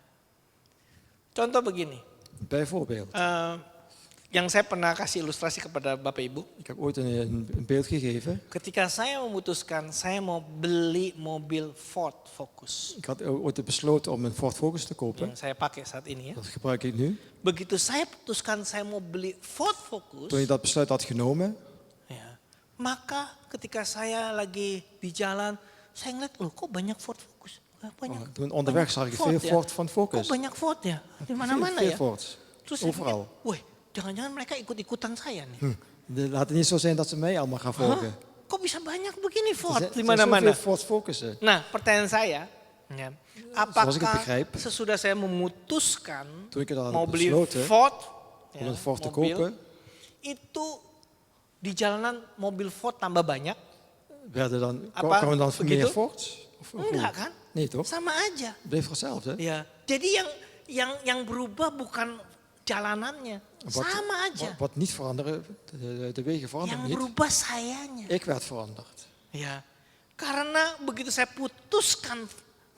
Contoh begini. Bijvoorbeeld, Yang saya pernah kasih ilustrasi kepada Bapak Ibu. ik heb ooit een beeld gegeven. Ketika saya memutuskan saya mau beli mobil Ford Focus. Ik had ooit besloten om een Ford Focus te kopen. Yang saya pakai saat ini ya. Dat gebruik ik nu. Begitu saya putuskan saya mau beli Ford Focus. Toen ik dat besluit had genomen, Ya, maka ketika saya lagi di jalan, saya ngeliat, loh kok banyak Ford Focus. Banyak, toen onderweg zag ik veel Ford van Focus. Kok banyak Ford ya? Di mana-mana Veel ya. Fords. Terus saya Overal. pikir, wih jangan-jangan mereka ikut-ikutan saya nih. Laat het niet zo zijn dat ze mij allemaal gaan volgen. Kok bisa banyak begini Er Ford zijn di mana-mana? zoveel Ford Focussen. Nah pertanyaan saya, ya, Zoals ik het apakah begrijp, sesudah saya memutuskan toen ik het had mau beli besloten Ford, om een Ford te mobil, kopen, itu di jalanan mobil Ford tambah banyak? kwamen dan begitu? meer Fords? Of Enggak hoe? kan? Nee toch? Sama aja. Bleef hetzelfde. Ya, jadi yang berubah bukan jalanannya, sama aja. Wat niet veranderen, de wegen veranderen Yang niet. berubah sayanya. Ik werd veranderd. Ya, karena begitu saya putuskan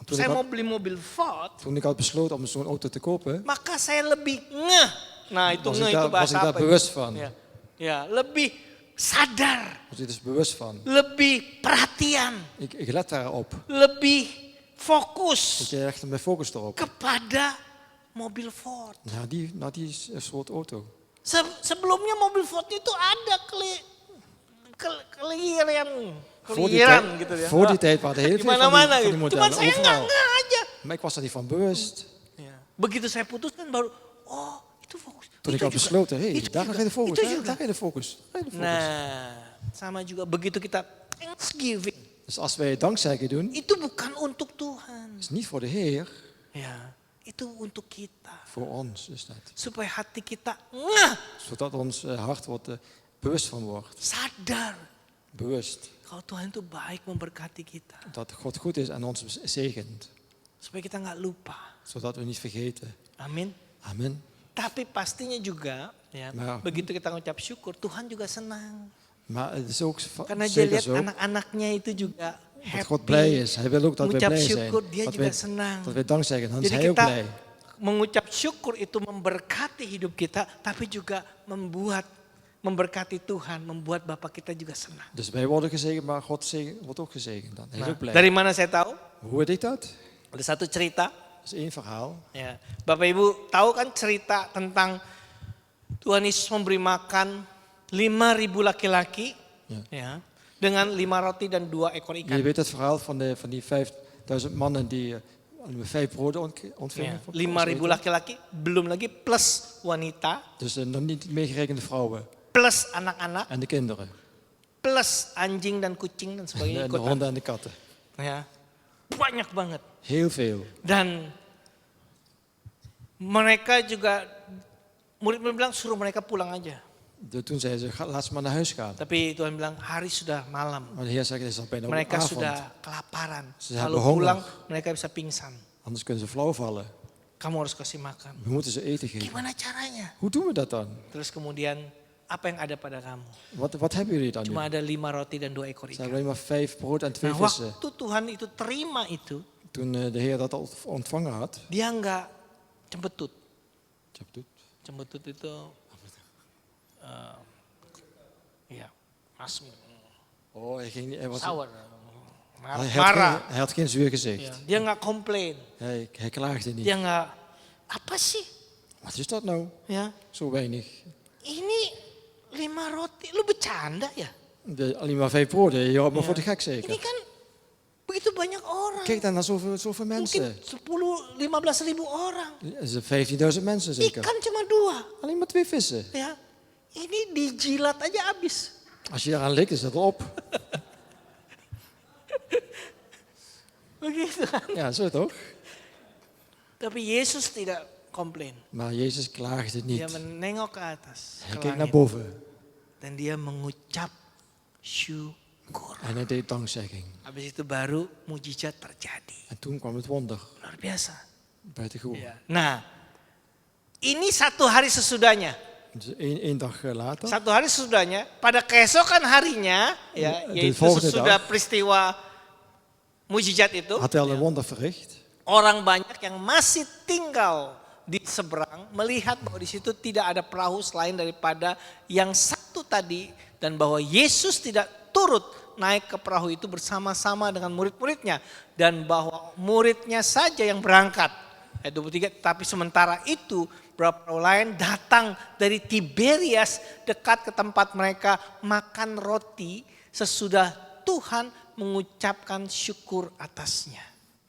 Toen saya ik mau had- beli mobil Ford, Toen ik had besloten om zo'n auto te kopen, maka saya lebih ngeh. Nah itu Was ngeh ik itu daar- bahasa was ik daar apa? itu? bewust van. Ya, lebih sadar, was ik dus bewust van. lebih perhatian, Ik let daarop. lebih fokus Ik legde mijn focus erop. kepada mobil Ford. Naar die soort auto. Sebelumnya mobil Ford itu ada keliran Voor die tijd- gitu ya. voor die tijd waren er heel Di veel van mana-mana die gitu. modellen, Cuman saya nggak overal. ngeh aja. Maar ik was er niet van bewust. Ya. Begitu saya putuskan baru, oh itu fokus. Toen ik Itu had juga. besloten, hé, Itu daar juga. ga je de focus. Itu Daar juga. ga je de focus. Daar ga je de focus. Nah, sama juga begitu kita thanksgiving, Dus als wij dankzeggen doen, itu bukan untuk Tuhan. is niet voor de Heer, Ya, itu untuk kita. voor ons is dat. Supaya hati kita ngeh. Zodat ons hart wordt bewust van wordt. Sadar Bewust kalau Tuhan itu baik memberkati kita. dat God goed is en ons zegent. Supaya kita nggak lupa. Zodat we niet vergeten. Amin. Amen. Tapi pastinya juga ya, Maar- begitu kita ngucap syukur, Tuhan juga senang. Maar het is ook Karena dia zeker lihat zo anak-anaknya itu juga dat God blij happy. is. Hij wil ook dat we Mengucap blij zijn. syukur, dia Dat juga we, senang. dat we dank zeggen. Dan is Jadi hij ook kita blij. mengucap syukur itu memberkati hidup kita, tapi juga memberkati Tuhan, membuat Bapak kita juga senang. Dus wij worden gezegend, maar God wordt ook gezegend. Dan. Hij is Nah, ook blij. dari mana saya tahu? Hoe weet ik dat? Ada satu cerita. Dat is één verhaal. Ya, Bapak Ibu tahu kan cerita tentang Tuhan Yesus memberi makan 5.000 laki-laki ya, dengan 5 roti dan 2 ekor Je ikan. weet het verhaal van die 5000 mannen die 5 broden ontvingen. Ya, 5.000 laki-laki, belum lagi plus wanita, Dus nog niet meegerekende vrouwen plus anak-anak, en de kinderen. plus anjing dan kucing dan sebagainya En de ikutan. honden en de katten. Ya, banyak banget. Heel veel. Dan mereka juga, murid-murid bilang suruh mereka pulang aja. Toen zeiden ze, laat ze maar naar huis gaan. Tapi Tuhan bilang hari sudah malam. Maar de Heer zegt, het is al bijna Mereka avond. sudah kelaparan. Ze Kalau hebben honger. pulang mereka bisa pingsan. Anders kunnen ze flauw vallen. Kamu harus kasih makan. We moeten ze eten geven. Gimana caranya? Hoe doen we dat dan? Terus kemudian apa yang ada pada kamu? Wat hebben jullie dan nu? Cuma ada 5 roti dan 2 ekor Ze ikan. hebben alleen maar 5 brood en 2 Nah, vissen. waktu Tuhan itu terima itu, Toen de Heer dat al ontvangen had. dia enggak cembetut. Tjabdoet. Cembetut itu ya, asem, Oh, hij was... sour, Hij marah. had geen zuur gezicht. Ya, dia enggak komplain. Hij klaagde niet. Dia enggak, apa sih? Wat is dat nou? Ya, Zo weinig. ini 5 roti, lu bercanda ya? Alleen maar 5 broden. Je houdt me Ja. voor de gek Ini zeker. kan begitu banyak orang. Kijk dan naar zoveel mensen. Mungkin 10-15 ribu orang. Er zijn 15.000 mensen zeker. Ikan cuma 2. Alleen maar 2 vissen. Ya, ini dijilat aja habis. Als je eraan likt is dat op. Begitu kan. Ja, zo toch? Tapi Yesus tidak komplain. Maar Jezus klaagde Dia niet. menengok ke atas. Hij Ke keek naar langit. boven. Dan dia mengucap syukur. En hij deed dankzegging. Habis itu baru mujizat terjadi. En toen kwam het wonder. Luar biasa. Buitengewoon. Ya. Nah, ini 1 hari sesudahnya. Dus één dag later. 1 hari sesudahnya, pada keesokan harinya, ya, De yaitu volgende sesudah dag. peristiwa mujizat itu, Had hij al een wonder verricht. orang banyak yang masih tinggal di seberang melihat bahwa di situ tidak ada perahu selain daripada yang satu tadi, dan bahwa Yesus tidak turut naik ke perahu itu bersama-sama dengan murid-muridnya, dan bahwa muridnya saja yang berangkat. Ayat 23, tapi sementara itu beberapa perahu lain datang dari Tiberias dekat ke tempat mereka makan roti sesudah Tuhan mengucapkan syukur atasnya.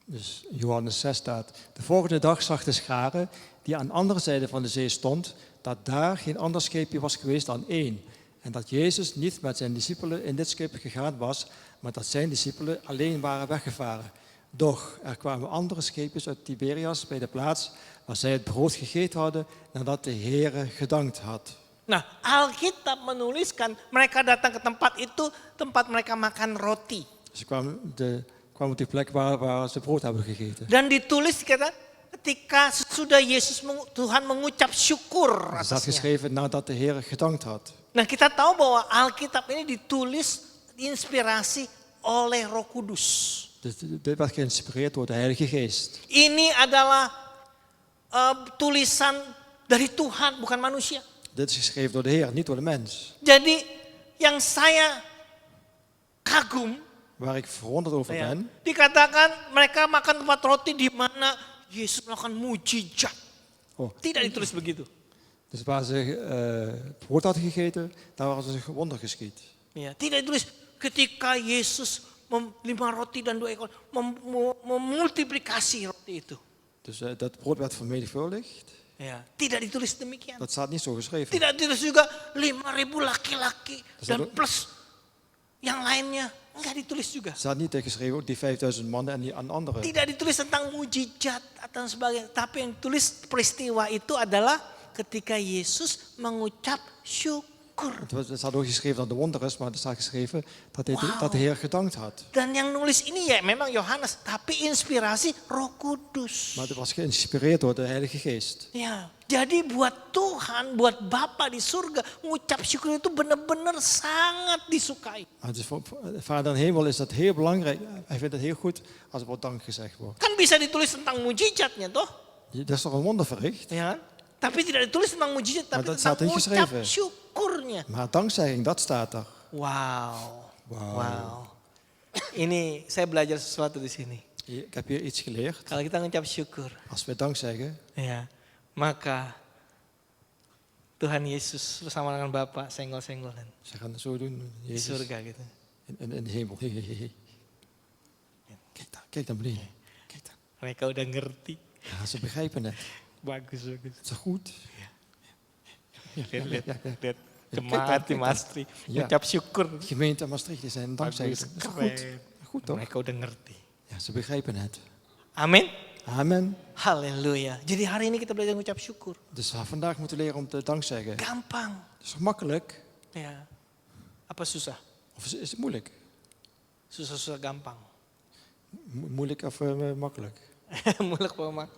Dus Johannes 6 staat. De volgende dag zag de schare die aan de andere zijde van de zee stond, dat daar geen ander scheepje was geweest dan één. En dat Jezus niet met zijn discipelen in dit schip gegaan was, maar dat zijn discipelen alleen waren weggevaren. Doch er kwamen andere scheepjes uit Tiberias bij de plaats waar zij het brood gegeten hadden nadat de Heere gedankt had. Nah, Alkitab menuliskan mereka datang ke tempat itu, tempat mereka makan roti. Ze kwamen op die plek waar ze brood hebben gegeten. Dan ditulis kata ketika sesudah Tuhan mengucap syukur Er staat atasnya. geschreven nadat de Heere gedankt had. Nah, kita tahu bahwa Alkitab ini ditulis diinspirasi oleh Roh Kudus. Dus dit werd geïnspireerd door de Heilige Geest. Ini adalah tulisan dari Tuhan, bukan manusia. Dit is geschreven door de Heer, niet door de mens. Jadi yang saya kagum, Waar ik verwonderd over ya, ben, dikatakan mereka makan tempat roti di mana Yesus melakukan mujizat. oh, Tidak ditulis begitu. dus waar ze brood hadden gegeten, daar was een wonder geschied. Ya, tidak ditulis ketika Yesus 5 roti dan 2 ekor memultiplikasi roti itu. Dus dat brood werd vermenigvuldigd. Ya, tidak ditulis demikian. Dat staat niet zo geschreven. Tidak ditulis juga 5.000 laki-laki dan Dat- plus yang lainnya. Enggak ditulis juga. Er staat niet geschreven, ook die 5000 mannen en die aan anderen. Tidak ditulis tentang mujizat atau sebagainya. Tapi yang tulis peristiwa itu adalah ketika Yesus mengucap syukur. syukur. Het staat ook geschreven dat de wonder is, maar er staat geschreven dat de Heer gedankt had. Dan yang nulis ini ya memang Yohanes, tapi inspirasi Roh Kudus. Maar het was geïnspireerd door de Heilige Geest. Ya, jadi buat Tuhan, buat Bapa di surga, ngucap syukur itu benar-benar sangat disukai. Maar dus voor de Vader in de hemel is dat heel belangrijk. Hij vindt het heel goed als er wordt dank gezegd wordt. Kan bisa ditulis tentang mujizatnya toh? Dat is toch een wonder verricht? Ya, tapi tidak ditulis tentang mujizat, tapi dat tentang staat niet ngucap geschreven. syukurnya. Maar dankzegging, dat staat er. Wow. Ini saya belajar sesuatu di sini. Ik heb hier iets geleerd. Kalau kita ngucap syukur, Als we dank zeggen, ya, maka Tuhan Yesus bersama dengan Bapa senggol-senggolan ze gaan het zo doen. di Jezus, surga gitu. in de hemel. Hey. Kijk naar beneden. Kijk dan. Mereka udah ngerti. Ja, ze begrijpen het. Bagus. Het is toch goed? Lihat. Ja, Jemaat kijk di dan. Maastricht Ja. ngucap syukur. Gemeente Maastricht, die zijn Bagus, dankzeggers. Dat is keren. goed. Goed toch? Mereka udah ngerti. Ja, ze begrijpen het. Amin. Amen. Haleluya. Jadi hari ini kita belajar ngucap syukur. Dus vandaag moeten we leren om te dankzeggen. Gampang. Dat is toch makkelijk? Ya. Apa susah? Of is het moeilijk? Susah-susah gampang. Moeilijk of makkelijk? Moeilijk apa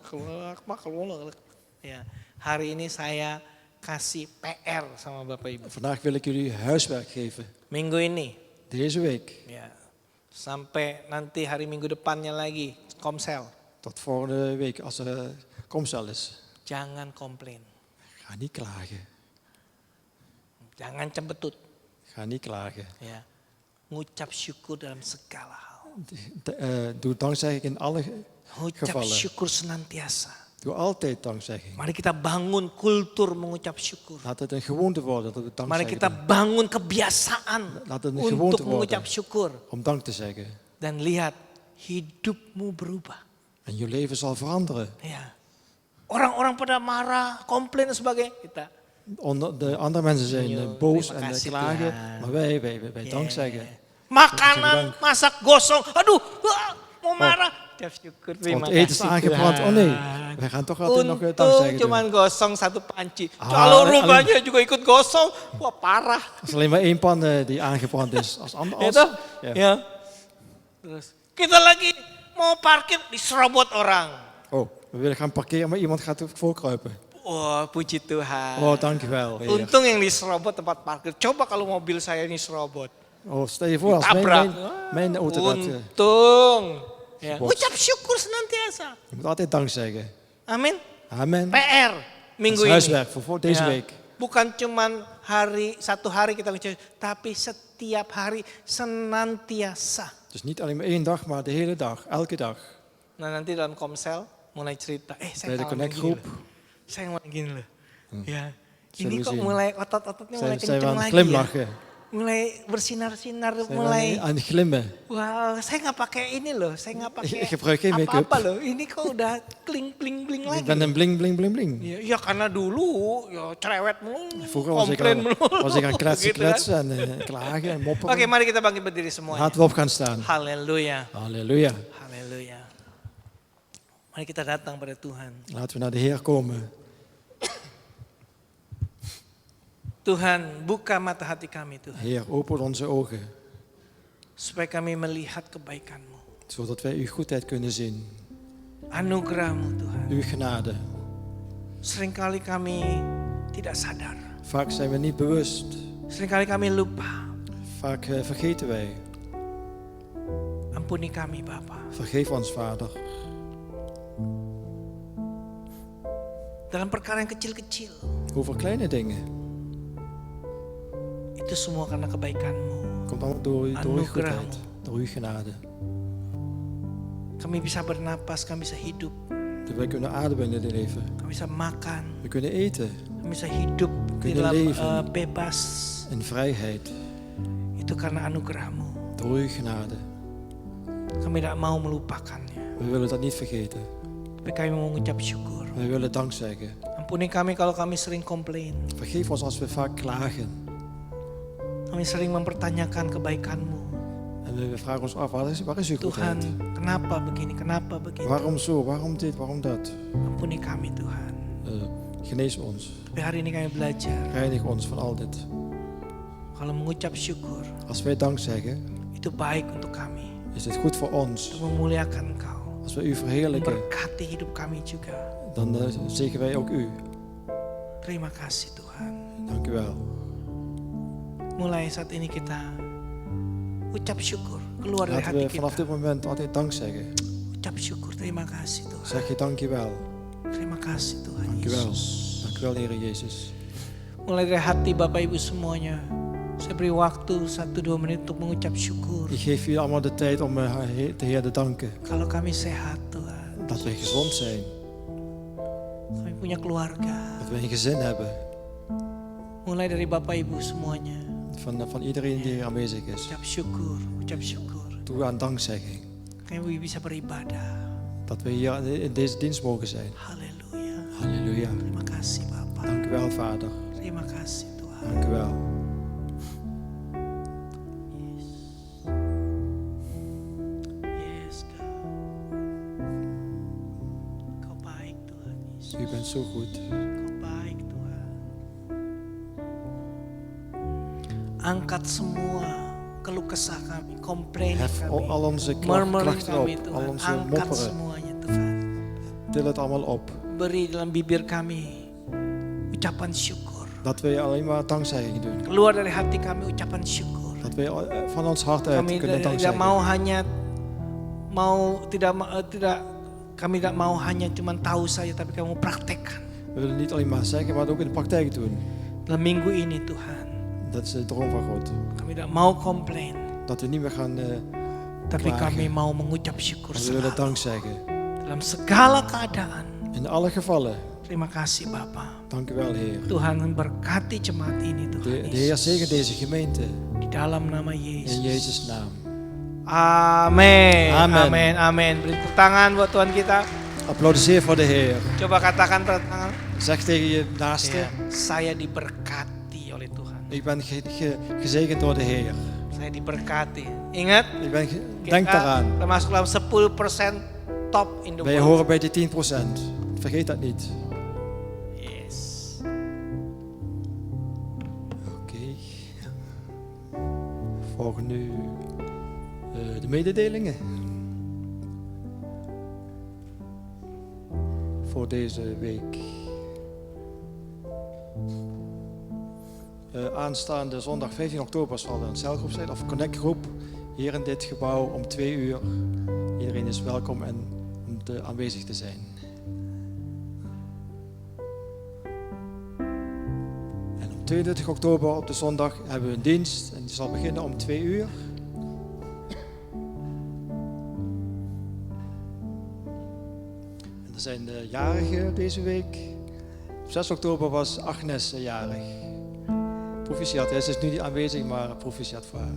makkelijk. Ya. Hari ini saya kasih PR sama Bapak Ibu. Vandaag wil ik jullie huiswerk geven. Minggu ini. Deze week. Ya. Sampai nanti hari Minggu depannya lagi. Komsel. Tot volgende week als er komsel is. Jangan komplain. Ga niet klagen. Jangan cembetut. Ga niet klagen. Ya. Ngucap syukur dalam segala hal. Doe dankzegging in alle Ngucap gevallen. syukur senantiasa. Doe altijd dankzegging. Mari kita bangun kultur mengucap syukur. Laat het een gewoonte worden dat we Mari dankzeggen kita doen. bangun kebiasaan Laat het een gewoonte untuk mengucap worden syukur. om dank te zeggen. Dan lihat hidupmu berubah. En je leven zal veranderen. Ya. Orang-orang pada marah, komplain dan sebagainya. Kita De andere mensen zijn Señor, boos terima en kasih, klagen. Tuhan. Maar wij dankzeggen. makanan masak gosong. Aduh, mau marah. Ucap syukur, Want terima het eten is kasih aangebrand. Tuhan. Oh nee, wij gaan toch altijd nog Untung dankzeggen doen. cuman gosong satu panci. Ah, Kalau alleen- rumahnya juga ikut gosong, wah parah. Er is alleen maar één pan die aangebrand is. Als Ya toh? ja. Ya. Terus kita lagi mau parkir diserobot orang. Oh, we willen gaan parkeren, maar iemand gaat er voorkruipen. Wah, puji Tuhan. Oh, dankjewel. Heer. Untung yang diserobot tempat parkir. Coba kalau mobil saya ini serobot. Oh, stel je voor als Tabrak. mijn auto dat... Untung. Ya. Bos. Ucap syukur senantiasa. Je moet altijd dank zeggen. Amin. Amen. PR Dat minggu is ini. huiswerk voor deze Ya. week. Bukan cuman satu hari kita ngucap, tapi setiap hari senantiasa. Dus niet alleen maar één dag, maar de hele dag. Elke dag. Nah nanti dalam komsel mulai cerita, saya Bij de ngalamin connect gini groep. loh. Saya ngalamin gini loh. Ya, Zullen ini we kok zien. mulai otot-ototnya mulai Zijn we kenceng aan het lagi ya. glimlachen. Mulai bersinar-sinar, Zijn we mulai. aan het glimmen. Wah, saya nggak pakai ini loh, saya nggak pakai Ik gebruik geen make-up. apa-apa loh. Ini kok udah kling Ik lagi. ben een bling bling bling bling. Ya karena dulu ya cerewet mulu, Vroeger was komplain mulu. ik aan kletsen, Gitu kan. kletsen en klagen en mopperen. Oke, mari kita bangkit berdiri semuanya. Laten we op gaan staan. Haleluya. Halleluja. Haleluya. Mari kita datang pada Tuhan. Laten we naar de Heer komen. Tuhan, buka mata hati kami Tuhan. Heer, open onze ogen. Supaya kami melihat kebaikan-Mu. Zodat wij uw goedheid kunnen zien. Anugerah-Mu Tuhan. Uw genade. Seringkali kami tidak sadar. Vaak zijn we niet bewust. Seringkali kami lupa. Vaak vergeten wij. Ampuni kami Bapa. Vergeef ons, Vader. Dalam perkara yang kecil-kecil. Over kleine dingen. Itu semua karena kebaikan-Mu. Komt allemaal door uw Anugerah-Mu. goedheid. Door uw genade. Kami bisa bernapas, kami bisa hidup. Dat wij kunnen ademen in het leven. Kami bisa makan. We kunnen eten. Kami bisa hidup di Kunnen dalam leven. bebas. In vrijheid. Itu karena anugerah-Mu. Door uw genade. Kami tidak mau melupakannya. We willen dat niet vergeten. Tapi kami mau mengucap syukur. We willen dank zeggen. Ampuni kami kalau kami sering komplain. Vergeef ons als we vaak klagen. Kami sering mempertanyakan kebaikan-Mu. En we vragen ons af, waar is uw Tuhan, goedheid? kenapa begini, kenapa begitu? Waarom zo, waarom dit, waarom dat? Ampuni kami Tuhan. Genees ons. Tapi hari ini kami belajar. Reinig ons van al dit. Kalau mengucap syukur, Als wij dank zeggen, itu baik untuk kami. is het goed voor ons. Untuk memuliakan Engkau. Als we u verheerlijken, Memberkati hidup kami juga. dan zegenen wij ook u. Terima kasih Tuhan. Dank u wel. Mulai saat ini kita ucap syukur. Keluar dari Laten hati we vanaf kita. dit moment altijd dank zeggen. Ucap syukur. Terima kasih Tuhan. Zeg je dank je wel. Terima kasih Tuhan Dank u wel. Yesus. Dank u wel, Heer Jezus. Mulai dari hati Bapak Ibu semuanya. Saya beri waktu 1-2 menit untuk mengucap syukur. Ik geef jullie allemaal de tijd om de Heer te danken. Kalau kami sehat Tuhan. Dat wij gezond zijn. Kami punya keluarga. Dat wij een gezin hebben. Mulai dari Bapak Ibu semuanya. Van iedereen die hier aanwezig is. Ucap syukur. Ucap syukur. Toe aan dankzegging. Kami bisa beribadah. Dat we hier in deze dienst mogen zijn. Haleluya. Halleluja. Terima kasih Bapak. Dank u wel, Vader. Terima kasih Tuhan. Dank u wel. Yes God. Kau baik Tuhan Yesus. U bent zo goed. Kau baik Tuhan. Angkat semua keluh kesah kami, komplain Hef kami, al onze murmuring klachten kami op. Al Tuhan. onze Angkat mopperen. semuanya Tuhan. Til het allemaal op. Beri dalam bibir kami ucapan syukur. Dat wij alleen maar dankzegging doen. Keluar dari hati kami ucapan syukur. Dat wij van ons hart uit Kami kunnen tidak dankzeggen. mau hanya kami tidak mau hanya cuma tahu saja, tapi kami mau praktekkan. We willen niet alleen maar zeggen, maar het ook in de praktijk doen. Dalam minggu ini Tuhan, Dat is de droom van God. kami tidak mau komplain, Dat we niet meer gaan tapi klagen. kami mau mengucap syukur Maar we willen selalu. dankzeggen. Dalam segala keadaan. In alle gevallen. Terima kasih Bapa. Dank u wel, Heer. Tuhan memberkati jemaat ini Tuhan De Heer zegen Yesus. deze gemeente. Di dalam nama In Yesus. Jezus' naam. Amin. Amen. Amin. Amin. Beri tepuk tangan buat Tuhan kita. Applaudisseer voor de Heer. Coba katakan tepuk tangan. Zeg tegen je naaste, Ya, saya diberkati oleh Tuhan. ik ben gezegend door de Heer. Saya diberkati. Ingat, Denk kita daaraan. termasuk dalam 10% top in the Wij world. horen bij die 10%. Vergeet dat niet. Yes. Oké. Volgen nu de mededelingen. Voor deze week. Aanstaande zondag 15 oktober zal er een celgroep zijn, of connectgroep, hier in dit gebouw om 2 uur. Iedereen is welkom en om aanwezig te zijn. En op 22 oktober op de zondag hebben we een dienst en die zal beginnen om 2 uur. En er zijn de jarigen deze week. Op 6 oktober was Agnes jarig. Proficiat, hij is nu niet aanwezig, maar proficiat voor haar.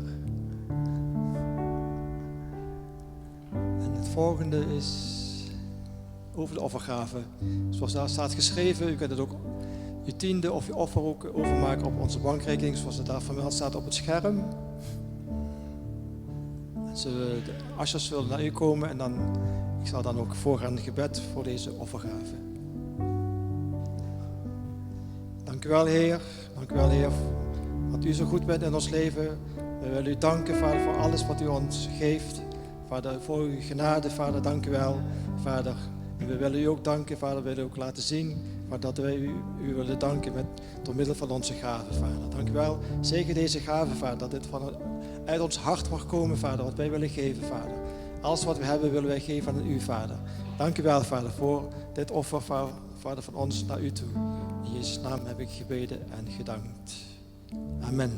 En het volgende is over de offergave. Zoals daar staat geschreven, u kunt het ook uw tiende of je offer ook overmaken op onze bankrekening, zoals het daar vermeld staat op het scherm. En de ushers zullen naar u komen en dan, ik zal dan ook voorgaan in gebed voor deze offergave. Dank u wel, Heer. Dank u wel, Heer, dat u zo goed bent in ons leven. We willen u danken, Vader, voor alles wat u ons geeft. Vader, voor uw genade, Vader, dank u wel, Vader. En we willen u ook danken, Vader, we willen ook laten zien, Vader, dat wij u willen danken door middel van onze gaven, Vader. Dank u wel. Zegen deze gaven, Vader, dat dit uit ons hart mag komen, Vader, wat wij willen geven, Vader. Alles wat we hebben, willen wij geven aan u, Vader. Dank u wel, Vader, voor dit offer, Vader, van ons naar u toe. In Jezus' naam heb ik gebeden en gedankt. Amen.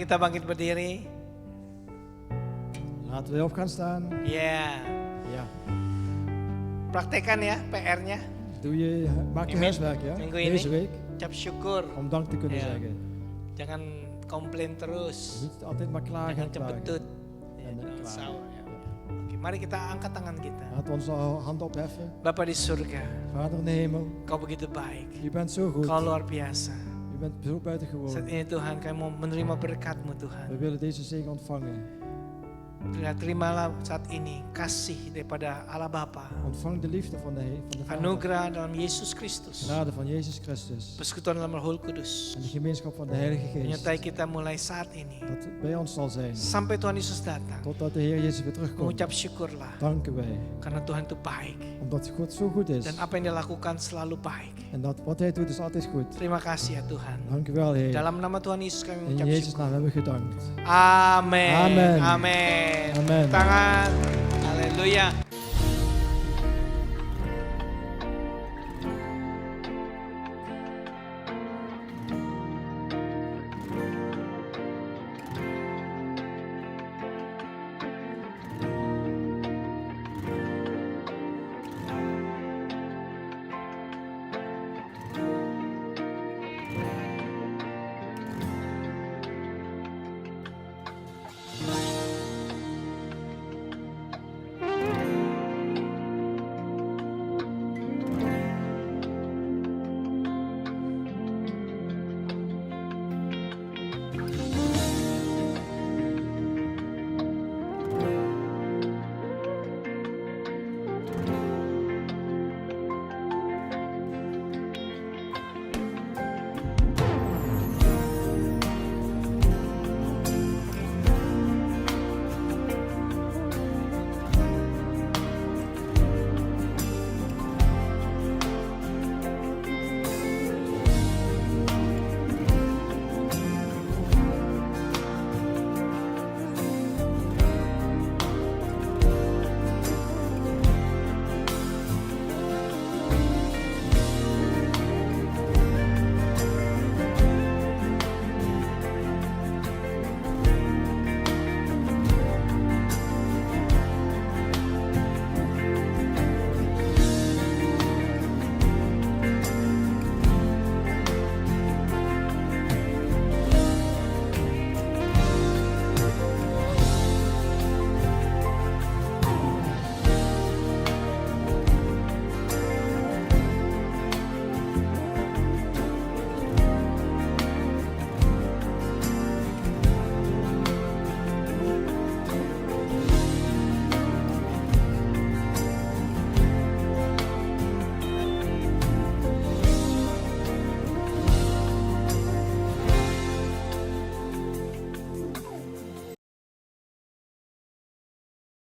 kita bangkit berdiri. Laten we op gaan staan. Ya, Ja. praktekkan ya PR-nya. Maak je Amen. huiswerk, ja? Minggu ini. Deze week. Ucap syukur. Om dank te kunnen Ja. zeggen. Jangan komplain terus. Niet altijd maar klagen Jangan en klagen. cempetut. Ya, En jangan klagen. salah, ya. Oke, mari kita angkat tangan kita. Laten we onze hand opheffen. Bapa di surga, Vader in de hemel, Kau begitu baik. u bent zo goed. Kau luar biasa. U bent zo buitengewoon. Saat ini Tuhan, kami mau menerima berkat-Mu Tuhan. We willen deze zegen ontvangen. Terimalah saat ini kasih daripada Allah Bapa. Ontvang de liefde van de Vader. Anugerah dalam Yesus Kristus. Genade van Jezus Christus. Persekutuan dalam Roh Kudus. En de gemeenschap van de Heilige Geest. Menyertai kita mulai saat ini. Dat bij ons zal zijn. Sampai Tuhan Yesus datang. Totdat de Heer Jezus weer terugkomt. Mengucap syukurlah. Danken wij. Karena Tuhan itu baik. Omdat God zo goed is. Dan apa yang dia lakukan selalu baik. En dat wat Hij doet is altijd goed. Terima kasih ya Tuhan. Dank u wel, Heer. Dalam nama Tuhan Yesus kami In mengucap Jezus' syukur. naam hebben we gedankt. Amin. Amen. Amin. Amen. Tangan. Haleluya.